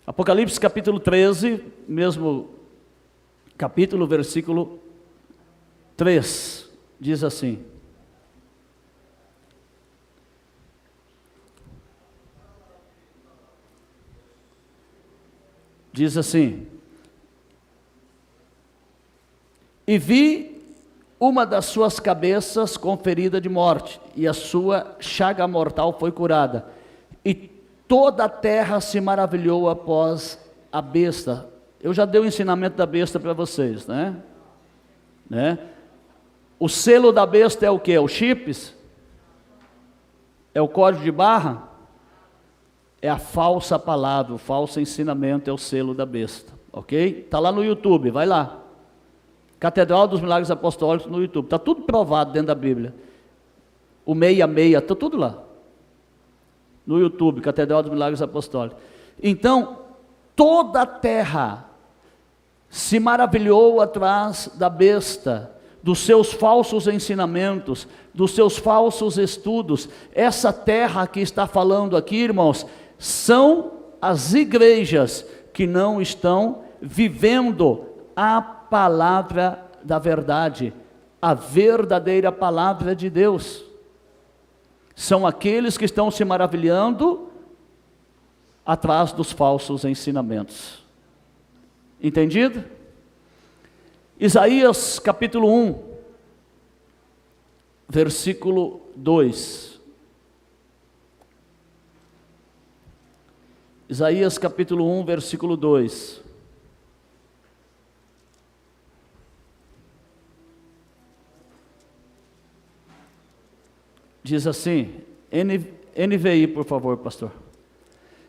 Apocalipse capítulo 13, mesmo capítulo, versículo 3, diz assim, e vi uma das suas cabeças com ferida de morte, e a sua chaga mortal foi curada. E toda a terra se maravilhou após a besta. Eu já dei o ensinamento da besta para vocês, né? O selo da besta é o quê? É o chips? É o código de barra? É a falsa palavra, o falso ensinamento é o selo da besta, ok? Está lá no YouTube, vai lá. Catedral dos Milagres Apostólicos no YouTube, está tudo provado dentro da Bíblia. O 66, está tudo lá. No YouTube, Catedral dos Milagres Apostólicos. Então, toda a terra se maravilhou atrás da besta, dos seus falsos ensinamentos, dos seus falsos estudos. Essa terra que está falando aqui, irmãos, são as igrejas que não estão vivendo a palavra da verdade, a verdadeira palavra de Deus. São aqueles que estão se maravilhando atrás dos falsos ensinamentos. Entendido? Isaías capítulo 1, versículo 2. Isaías capítulo 1, versículo 2. Diz assim, NVI, por favor, pastor.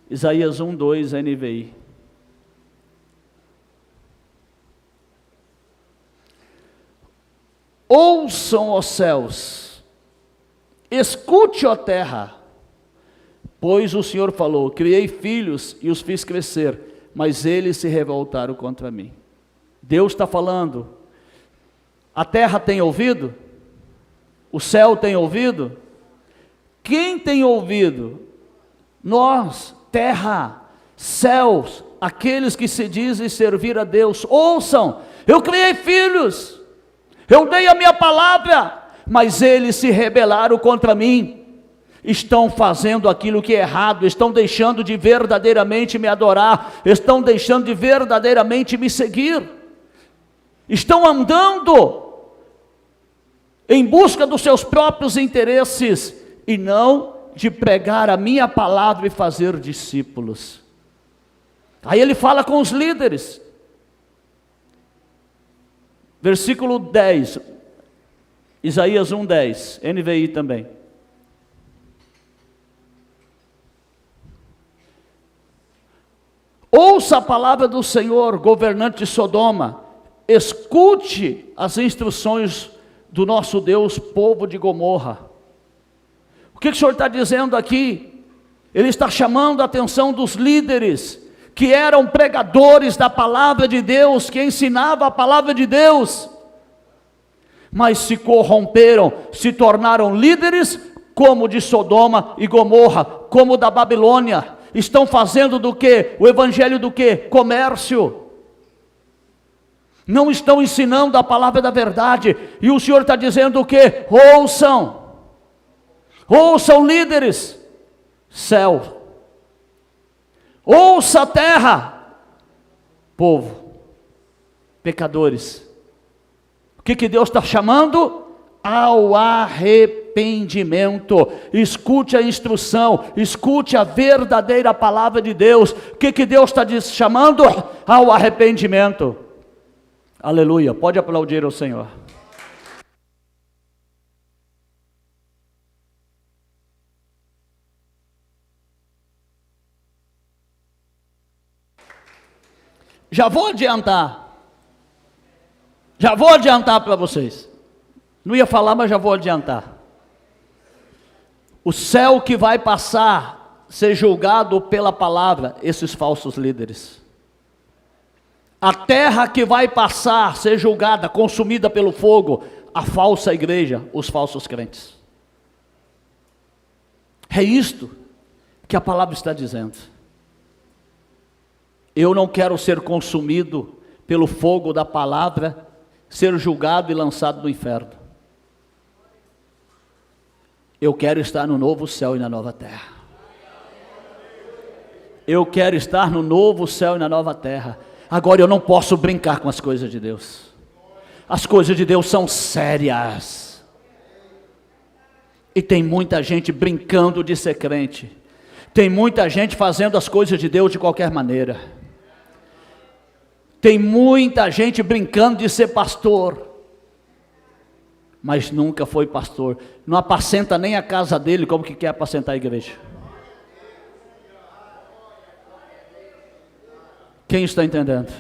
Isaías 1, 2, NVI. Ouçam, ó céus, escute, ó terra, pois o Senhor falou, criei filhos e os fiz crescer, mas eles se revoltaram contra mim. Deus está falando, a terra tem ouvido? O céu tem ouvido? Quem tem ouvido? Nós, terra, céus, aqueles que se dizem servir a Deus, ouçam, eu criei filhos, eu dei a minha palavra, mas eles se rebelaram contra mim, estão fazendo aquilo que é errado, estão deixando de verdadeiramente me adorar, estão deixando de verdadeiramente me seguir, estão andando em busca dos seus próprios interesses, e não de pregar a minha palavra e fazer discípulos. Aí ele fala com os líderes, versículo 10, Isaías 1:10, NVI também. Ouça a palavra do Senhor, governante de Sodoma, escute as instruções do nosso Deus, povo de Gomorra. O que o Senhor está dizendo aqui? Ele está chamando a atenção dos líderes, que eram pregadores da palavra de Deus, que ensinavam a palavra de Deus, mas se corromperam, se tornaram líderes, como de Sodoma e Gomorra, como da Babilônia, estão fazendo do que? O evangelho do que? Comércio, não estão ensinando a palavra da verdade, e o Senhor está dizendo o que? Ouçam líderes, céu, ouça a terra, povo, pecadores. O que Deus está chamando? Ao arrependimento. Escute a instrução, escute a verdadeira palavra de Deus. O que Deus está chamando? Ao arrependimento. Aleluia, pode aplaudir ao Senhor. Já vou adiantar para vocês, não ia falar, mas já vou adiantar. O céu que vai passar, ser julgado pela palavra, esses falsos líderes. A terra que vai passar, ser julgada, consumida pelo fogo, a falsa igreja, os falsos crentes. É isto que a palavra está dizendo. Eu não quero ser consumido pelo fogo da palavra, ser julgado e lançado no inferno. Eu quero estar no novo céu e na nova terra. Eu quero estar no novo céu e na nova terra. Agora eu não posso brincar com as coisas de Deus. As coisas de Deus são sérias. E tem muita gente brincando de ser crente. Tem muita gente fazendo as coisas de Deus de qualquer maneira. Tem muita gente brincando de ser pastor, mas nunca foi pastor. Não apacenta nem a casa dele, como que quer apacentar a igreja? Quem está entendendo?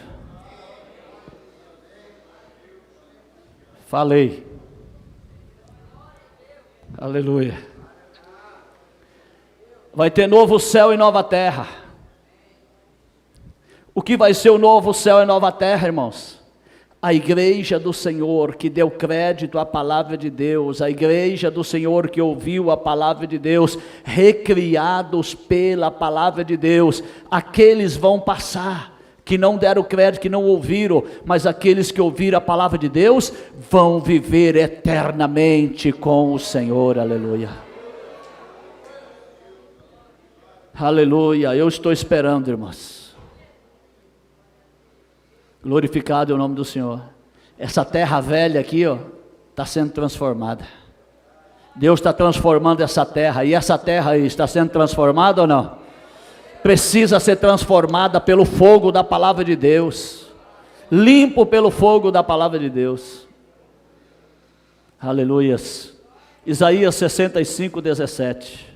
Falei. Aleluia. Vai ter novo céu e nova terra. O que vai ser o novo céu e nova terra, irmãos? A igreja do Senhor que deu crédito à palavra de Deus, a igreja do Senhor que ouviu a palavra de Deus, recriados pela palavra de Deus, aqueles vão passar, que não deram crédito, que não ouviram, mas aqueles que ouviram a palavra de Deus, vão viver eternamente com o Senhor, aleluia. Aleluia, eu estou esperando, irmãos. Glorificado é o nome do Senhor. Essa terra velha aqui, ó, está sendo transformada. Deus está transformando essa terra. E essa terra aí está sendo transformada ou não? Precisa ser transformada pelo fogo da palavra de Deus. Limpo pelo fogo da palavra de Deus. Aleluias. Isaías 65, 17.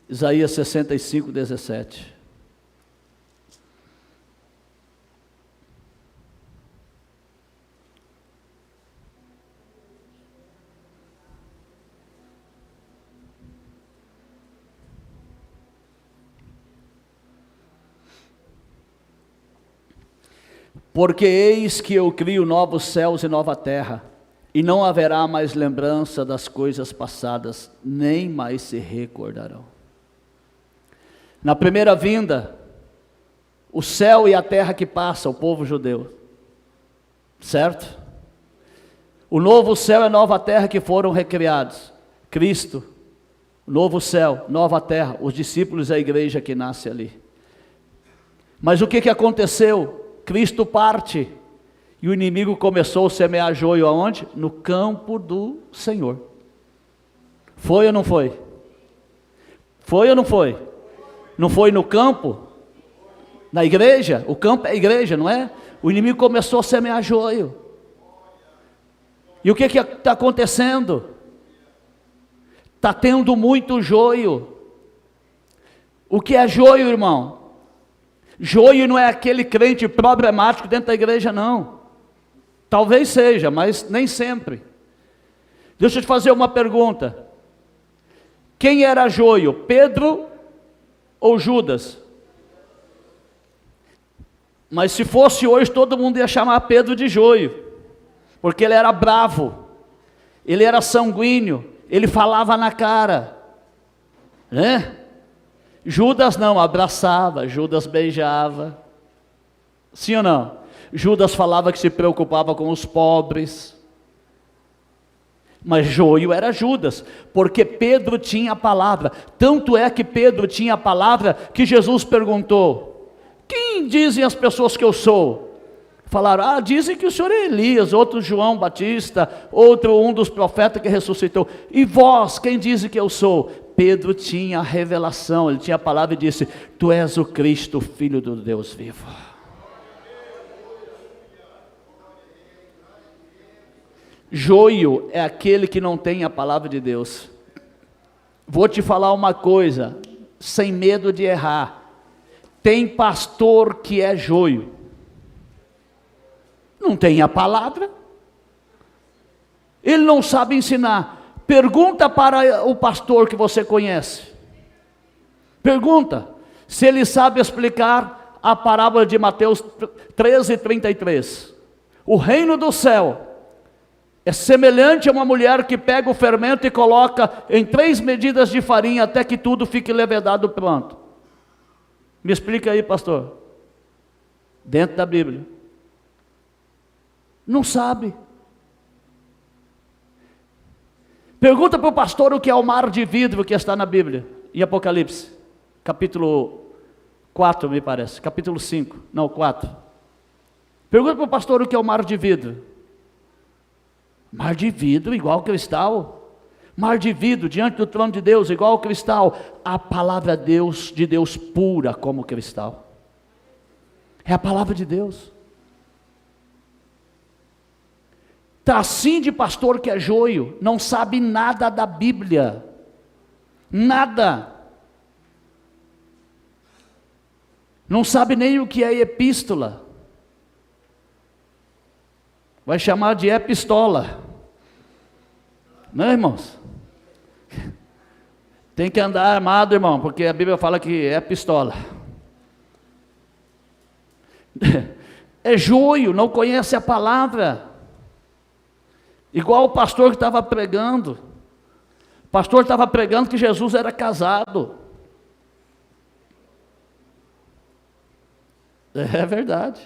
Isaías 65, 17. Porque eis que eu crio novos céus e nova terra, e não haverá mais lembrança das coisas passadas, nem mais se recordarão. Na primeira vinda, o céu e a terra que passa, o povo judeu, certo? O novo céu e a nova terra que foram recriados, Cristo, novo céu, nova terra, os discípulos e a igreja que nasce ali. Mas o que aconteceu? Cristo parte, e o inimigo começou a semear joio aonde? No campo do Senhor. Foi ou não foi? Foi ou não foi? Não foi no campo? Na igreja? O campo é a igreja, não é? O inimigo começou a semear joio. E o que está acontecendo? Está tendo muito joio. O que é joio, irmão? Joio não é aquele crente problemático dentro da igreja, não. Talvez seja, mas nem sempre. Deixa eu te fazer uma pergunta. Quem era joio? Pedro ou Judas? Mas se fosse hoje, todo mundo ia chamar Pedro de joio, porque ele era bravo, ele era sanguíneo, ele falava na cara, né? Judas não, abraçava, Judas beijava, sim ou não? Judas falava que se preocupava com os pobres, mas joio era Judas, porque Pedro tinha a palavra. Tanto é que Pedro tinha a palavra, que Jesus perguntou: quem dizem as pessoas que eu sou? Falaram: dizem que o senhor é Elias, outro João Batista, outro um dos profetas que ressuscitou. E vós, quem dizem que eu sou? Pedro tinha a revelação, ele tinha a palavra e disse: tu és o Cristo, Filho do Deus vivo. Joio é aquele que não tem a palavra de Deus. Vou te falar uma coisa, sem medo de errar. Tem pastor que é joio, não tem a palavra, ele não sabe ensinar. Pergunta para o pastor que você conhece, pergunta se ele sabe explicar a parábola de Mateus 13:33. O reino do céu é semelhante a uma mulher que pega o fermento e coloca em 3 medidas de farinha até que tudo fique levedado pronto. Me explica aí, pastor. Dentro da Bíblia. Não sabe. Pergunta para o pastor o que é o mar de vidro que está na Bíblia, em Apocalipse, capítulo 4 me parece, capítulo 5, não 4. Pergunta para o pastor o que é o mar de vidro. Mar de vidro igual cristal. Mar de vidro diante do trono de Deus igual cristal. A palavra de Deus pura como cristal. É a palavra de Deus. Está assim de pastor que é joio, não sabe nada da Bíblia. Nada. Não sabe nem o que é epístola. Vai chamar de epistola. Não, irmãos? Tem que andar armado, irmão, porque a Bíblia fala que é pistola. É joio, não conhece a palavra. Igual o pastor que estava pregando. O pastor estava pregando que Jesus era casado. É verdade.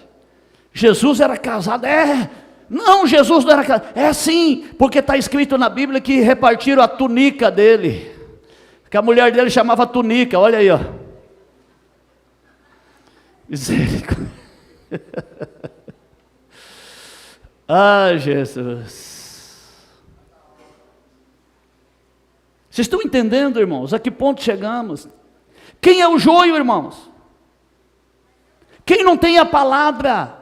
Jesus era casado. Não, Jesus não era casado. É sim, porque está escrito na Bíblia que repartiram a túnica dele. Que a mulher dele chamava túnica, olha aí, ó. Misericórdia. Ah, Jesus. Vocês estão entendendo, irmãos? A que ponto chegamos? Quem é o joio, irmãos? Quem não tem a palavra?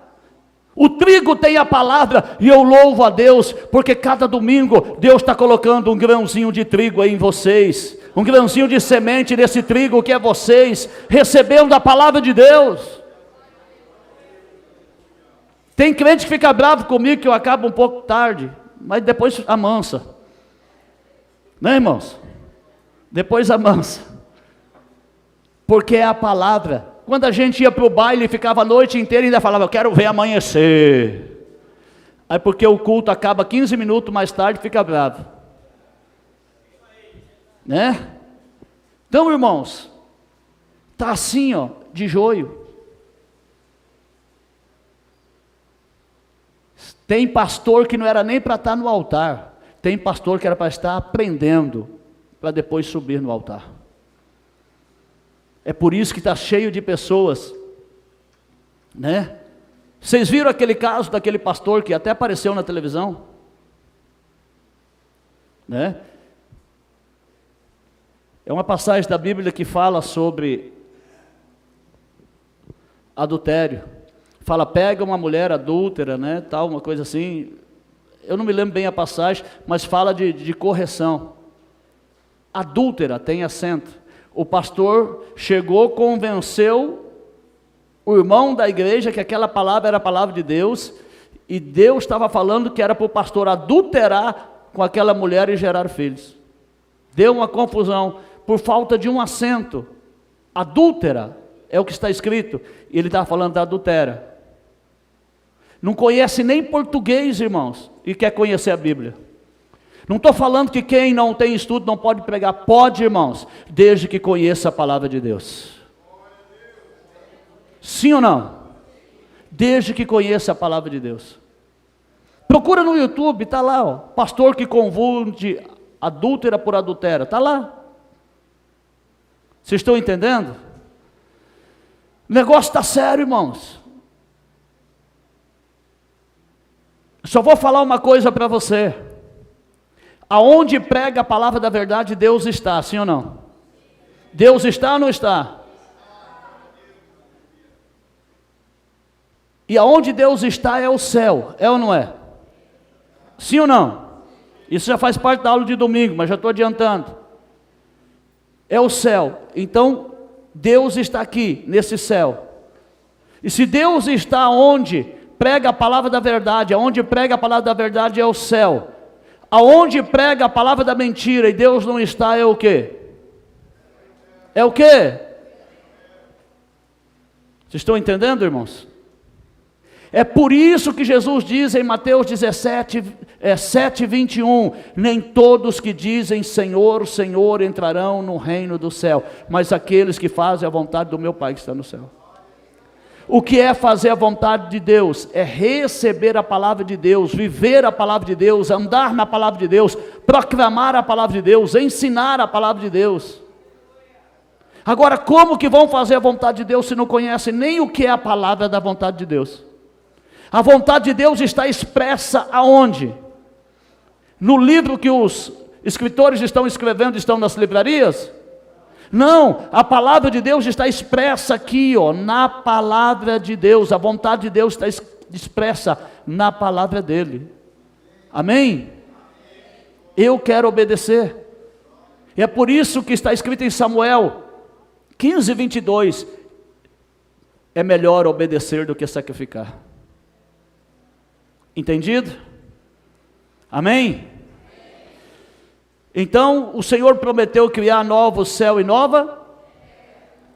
O trigo tem a palavra, e eu louvo a Deus, porque cada domingo Deus está colocando um grãozinho de trigo aí em vocês, um grãozinho de semente desse trigo que é vocês, recebendo a palavra de Deus. Tem crente que fica bravo comigo que eu acabo um pouco tarde, mas depois amansa. Não, irmãos? Depois amansa. Porque é a palavra. Quando a gente ia para o baile, ficava a noite inteira e ainda falava, eu quero ver amanhecer. Aí porque o culto acaba 15 minutos mais tarde, fica bravo. Né? Então, irmãos, está assim, ó, de joio. Tem pastor que não era nem para estar no altar. Tem pastor que era para estar aprendendo, para depois subir no altar. É por isso que está cheio de pessoas, né? Vocês viram aquele caso daquele pastor que até apareceu na televisão? Né? É uma passagem da Bíblia que fala sobre adultério. Fala, pega uma mulher adúltera, né, tal, uma coisa assim. Eu não me lembro bem a passagem, mas fala de correção. Adúltera tem acento. O pastor chegou, convenceu o irmão da igreja que aquela palavra era a palavra de Deus, e Deus estava falando que era para o pastor adulterar com aquela mulher e gerar filhos. Deu uma confusão, por falta de um acento. Adúltera, é o que está escrito, e ele estava falando da adultera. Não conhece nem português, irmãos, e quer conhecer a Bíblia. Não estou falando que quem não tem estudo não pode pregar. Pode, irmãos, desde que conheça a palavra de Deus. Sim ou não? Desde que conheça a palavra de Deus. Procura no YouTube, está lá, ó, pastor que confunde adúltera por adultera, está lá. Vocês estão entendendo? O negócio está sério, irmãos. Só vou falar uma coisa para você. Aonde prega a palavra da verdade, Deus está, sim ou não? Deus está ou não está? E aonde Deus está é o céu, é ou não é? Sim ou não? Isso já faz parte da aula de domingo, mas já estou adiantando. É o céu. Então, Deus está aqui, nesse céu. E se Deus está onde prega a palavra da verdade, aonde prega a palavra da verdade é o céu. Aonde prega a palavra da mentira e Deus não está é o quê? É o quê? Vocês estão entendendo, irmãos? É por isso que Jesus diz em Mateus 7:21, nem todos que dizem Senhor, Senhor entrarão no reino do céu, mas aqueles que fazem a vontade do meu Pai que está no céu. O que é fazer a vontade de Deus? É receber a palavra de Deus, viver a palavra de Deus, andar na palavra de Deus, proclamar a palavra de Deus, ensinar a palavra de Deus. Agora, como que vão fazer a vontade de Deus se não conhecem nem o que é a palavra da vontade de Deus? A vontade de Deus está expressa aonde? No livro que os escritores estão escrevendo, estão nas livrarias? Não, a palavra de Deus está expressa aqui, ó, na palavra de Deus. A vontade de Deus está expressa na palavra dele. Amém? Eu quero obedecer. E é por isso que está escrito em Samuel 15, 22. É melhor obedecer do que sacrificar. Entendido? Amém? Então, o Senhor prometeu criar novo céu e nova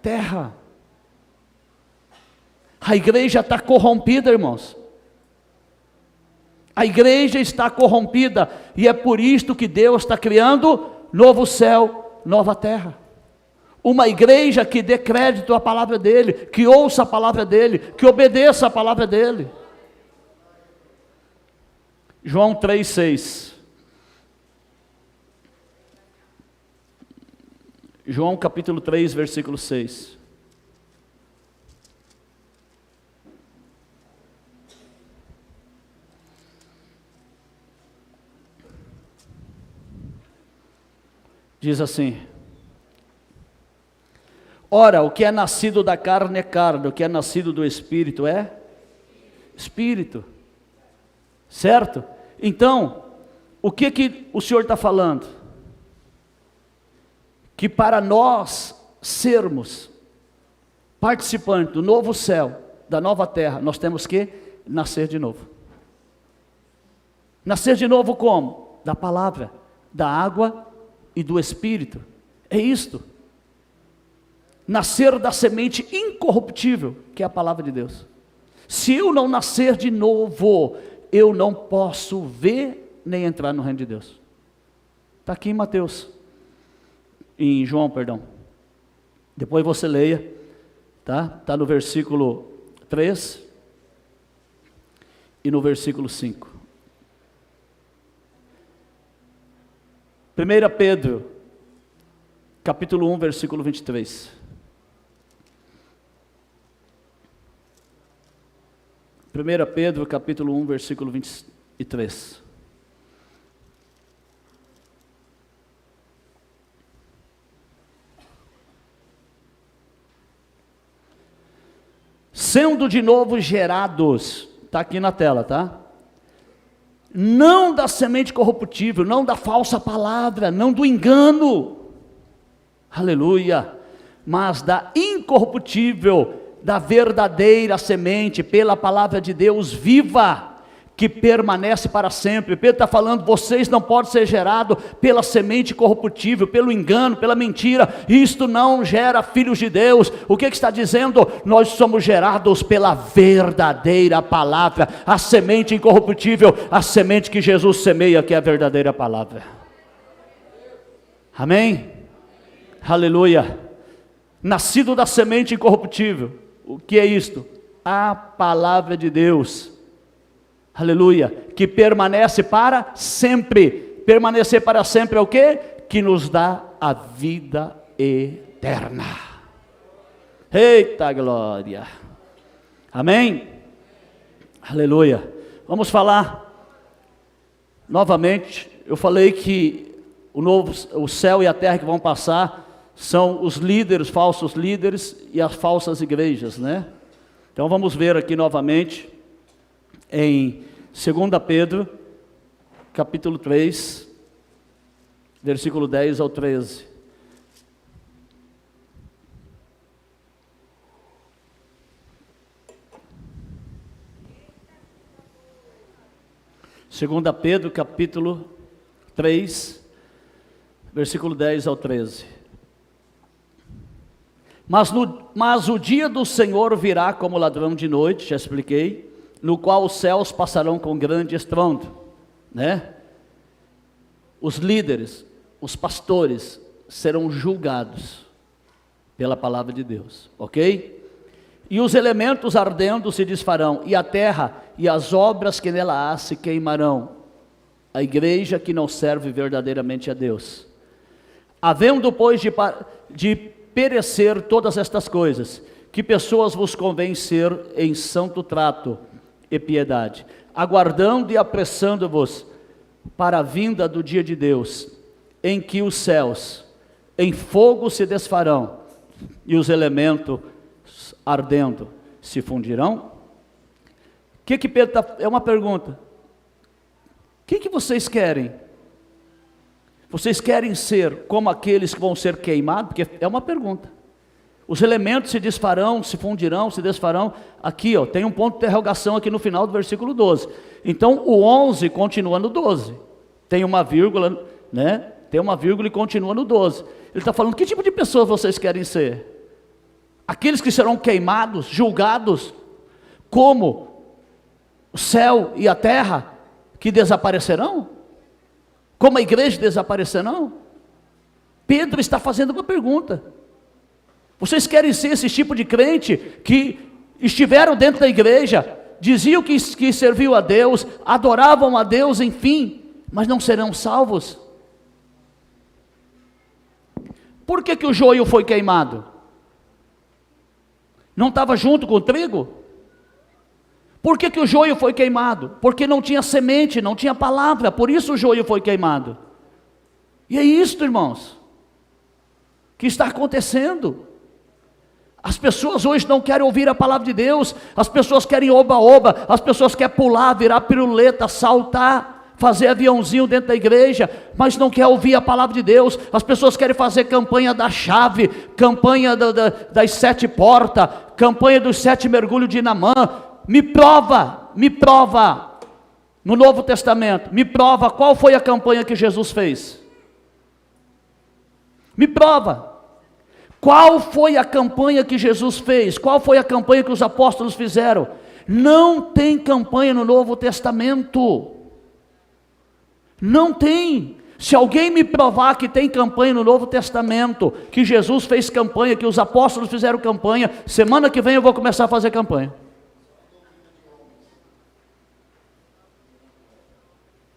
terra. A igreja está corrompida, irmãos. A igreja está corrompida, e é por isto que Deus está criando novo céu, nova terra. Uma igreja que dê crédito à palavra dele, que ouça a palavra dele, que obedeça a palavra dele. João 3,6. João capítulo 3, versículo 6. Diz assim: ora, o que é nascido da carne é carne, o que é nascido do Espírito é Espírito. Certo? Então, o que o Senhor está falando? Que para nós sermos participantes do novo céu, da nova terra, nós temos que nascer de novo. Nascer de novo como? Da palavra, da água e do Espírito. É isto. Nascer da semente incorruptível, que é a palavra de Deus. Se eu não nascer de novo, eu não posso ver nem entrar no reino de Deus. Está aqui em Mateus. Em João, perdão. Depois você leia, tá? Está no versículo 3 e no versículo 5. 1 Pedro, capítulo 1, versículo 23. 1 Pedro, capítulo 1, versículo 23. Sendo de novo gerados, está aqui na tela, tá? Não da semente corruptível, não da falsa palavra, não do engano, aleluia, mas da incorruptível, da verdadeira semente, pela palavra de Deus viva, que permanece para sempre. Pedro está falando, vocês não podem ser gerados pela semente corruptível, pelo engano, pela mentira, isto não gera filhos de Deus. O que está dizendo? Nós somos gerados pela verdadeira palavra, a semente incorruptível, a semente que Jesus semeia, que é a verdadeira palavra. Amém? Aleluia. Nascido da semente incorruptível, o que é isto? A palavra de Deus. Aleluia, que permanece para sempre. Permanecer para sempre é o quê? Que nos dá a vida eterna. Eita glória. Amém? Aleluia. Vamos falar novamente. Eu falei que o céu e a terra que vão passar são os líderes, falsos líderes e as falsas igrejas, né? Então vamos ver aqui novamente em 2 Pedro, capítulo 3, versículo 10 ao 13. Segunda Pedro, capítulo 3, versículo 10 ao 13. Mas o dia do Senhor virá como ladrão de noite, já expliquei, no qual os céus passarão com grande estrondo, né? Os líderes, os pastores serão julgados pela palavra de Deus, ok? E os elementos ardendo se desfarão, e a terra e as obras que nela há se queimarão. A igreja que não serve verdadeiramente a Deus. Havendo, pois, de perecer todas estas coisas, que pessoas vos convém ser em santo trato, e piedade, aguardando e apressando-vos para a vinda do dia de Deus, em que os céus em fogo se desfarão e os elementos ardendo se fundirão. Que Pedro é uma pergunta. O que vocês querem? Vocês querem ser como aqueles que vão ser queimados? Porque é uma pergunta. Os elementos se desfarão, se fundirão, se desfarão. Aqui, ó, tem um ponto de interrogação aqui no final do versículo 12. Então, o 11 continua no 12. Tem uma vírgula, né? Tem uma vírgula e continua no 12. Ele está falando, que tipo de pessoas vocês querem ser? Aqueles que serão queimados, julgados, como o céu e a terra, que desaparecerão? Como a igreja desaparecerão? Pedro está fazendo uma pergunta. Vocês querem ser esse tipo de crente que estiveram dentro da igreja, diziam que serviam a Deus, adoravam a Deus, enfim, mas não serão salvos? Por que o joio foi queimado? Não estava junto com o trigo? Por que o joio foi queimado? Porque não tinha semente, não tinha palavra, por isso o joio foi queimado. E é isso, irmãos, que está acontecendo. As pessoas hoje não querem ouvir a palavra de Deus, as pessoas querem oba-oba, as pessoas querem pular, virar piruleta, saltar, fazer aviãozinho dentro da igreja, mas não quer ouvir a palavra de Deus. As pessoas querem fazer campanha da chave, campanha das 7 portas, campanha dos 7 mergulhos de Naamã. Me prova, no Novo Testamento, me prova qual foi a campanha que Jesus fez. Me prova. Qual foi a campanha que Jesus fez? Qual foi a campanha que os apóstolos fizeram? Não tem campanha no Novo Testamento. Não tem. Se alguém me provar que tem campanha no Novo Testamento, que Jesus fez campanha, que os apóstolos fizeram campanha, semana que vem eu vou começar a fazer campanha.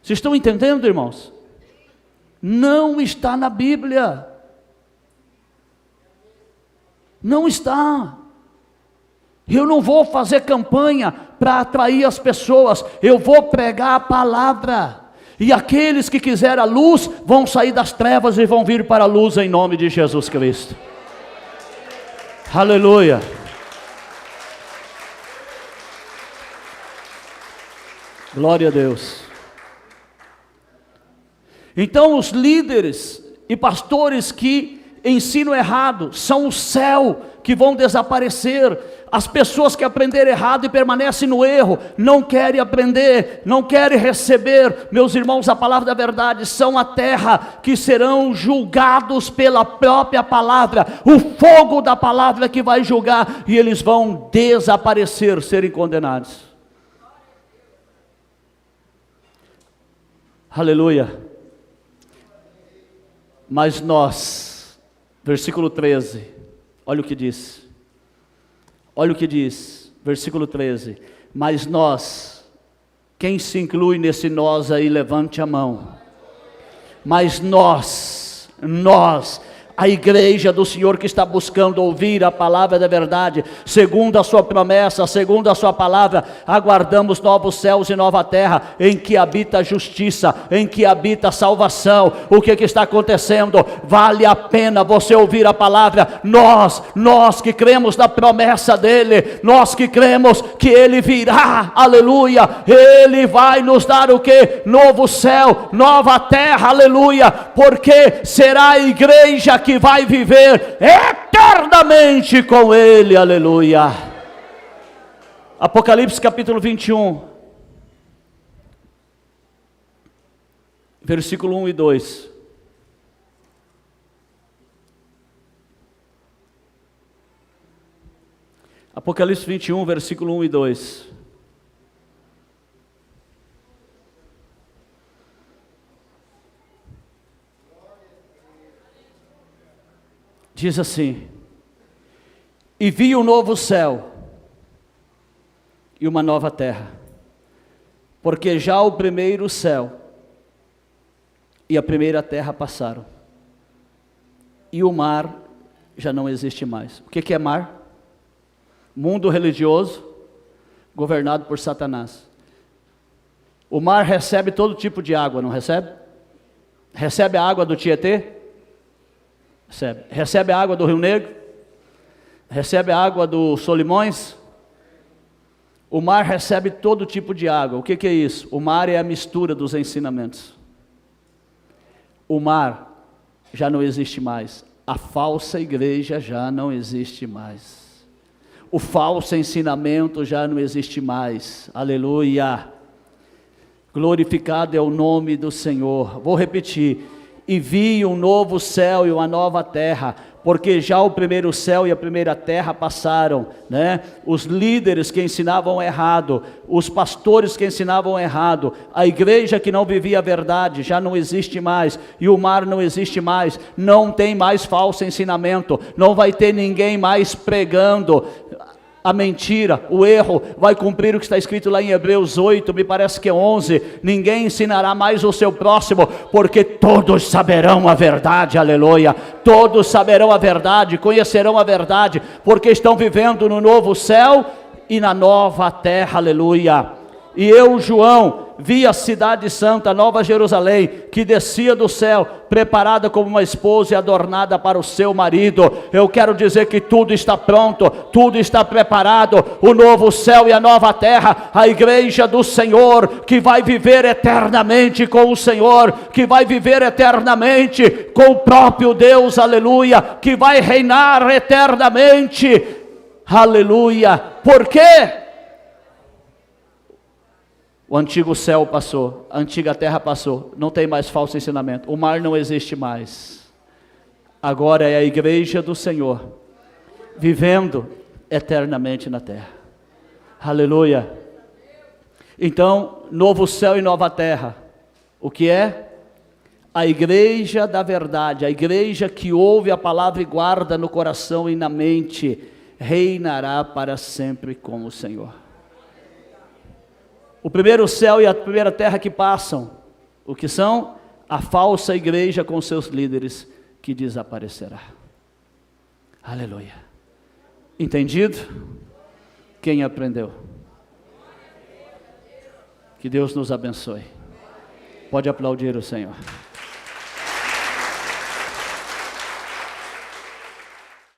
Vocês estão entendendo, irmãos? Não está na Bíblia. Não está. Eu não vou fazer campanha para atrair as pessoas, eu vou pregar a palavra, e aqueles que quiserem a luz, vão sair das trevas e vão vir para a luz em nome de Jesus Cristo. Aleluia. Glória a Deus. Então os líderes e pastores que ensinam errado, são o céu que vão desaparecer. As pessoas que aprenderam errado e permanecem no erro, não querem aprender, não querem receber, meus irmãos, a palavra da verdade, são a terra que serão julgados pela própria palavra, o fogo da palavra que vai julgar, e eles vão desaparecer, serem condenados. Aleluia. Mas nós, versículo 13, olha o que diz, versículo 13, mas nós, quem se inclui nesse nós aí, levante a mão, mas nós, a igreja do Senhor que está buscando ouvir a palavra da verdade, segundo a sua promessa, segundo a sua palavra, aguardamos novos céus e nova terra, em que habita a justiça, em que habita a salvação. O que está acontecendo? Vale a pena você ouvir a palavra. Nós que cremos na promessa dele, nós que cremos que ele virá, aleluia, ele vai nos dar o que? Novo céu, nova terra, aleluia, porque será a igreja que vai viver eternamente com ele, aleluia. Apocalipse capítulo 21, versículo 1 e 2. Apocalipse 21, versículo 1 e 2. Diz assim: e vi um novo céu e uma nova terra, porque já o primeiro céu e a primeira terra passaram, e o mar já não existe mais. O que é mar? Mundo religioso, governado por Satanás. O mar recebe todo tipo de água, não recebe? Recebe a água do Tietê? Recebe. Recebe a água do Rio Negro? Recebe a água do Solimões? O mar recebe todo tipo de água. O que é isso? O mar é a mistura dos ensinamentos. O mar já não existe mais. A falsa igreja já não existe mais. O falso ensinamento já não existe mais. Aleluia. Glorificado é o nome do Senhor. Vou repetir. E vi um novo céu e uma nova terra, porque já o primeiro céu e a primeira terra passaram, né? Os líderes que ensinavam errado, os pastores que ensinavam errado, a igreja que não vivia a verdade, já não existe mais, e o mar não existe mais, não tem mais falso ensinamento, não vai ter ninguém mais pregando a mentira, o erro, vai cumprir o que está escrito lá em Hebreus 8, me parece que é 11, ninguém ensinará mais o seu próximo, porque todos saberão a verdade, aleluia, todos saberão a verdade, conhecerão a verdade, porque estão vivendo no novo céu e na nova terra, aleluia. E eu, João, vi a cidade santa, Nova Jerusalém, que descia do céu, preparada como uma esposa e adornada para o seu marido. Eu quero dizer que tudo está pronto, tudo está preparado, o novo céu e a nova terra, a igreja do Senhor, que vai viver eternamente com o Senhor, que vai viver eternamente com o próprio Deus, aleluia, que vai reinar eternamente, aleluia. Por quê? O antigo céu passou, a antiga terra passou, não tem mais falso ensinamento, o mar não existe mais. Agora é a igreja do Senhor, vivendo eternamente na terra. Aleluia. Então, novo céu e nova terra, o que é? A igreja da verdade, a igreja que ouve a palavra e guarda no coração e na mente, reinará para sempre com o Senhor. O primeiro céu e a primeira terra que passam, o que são? A falsa igreja com seus líderes, que desaparecerá. Aleluia. Entendido? Quem aprendeu? Que Deus nos abençoe. Pode aplaudir o Senhor.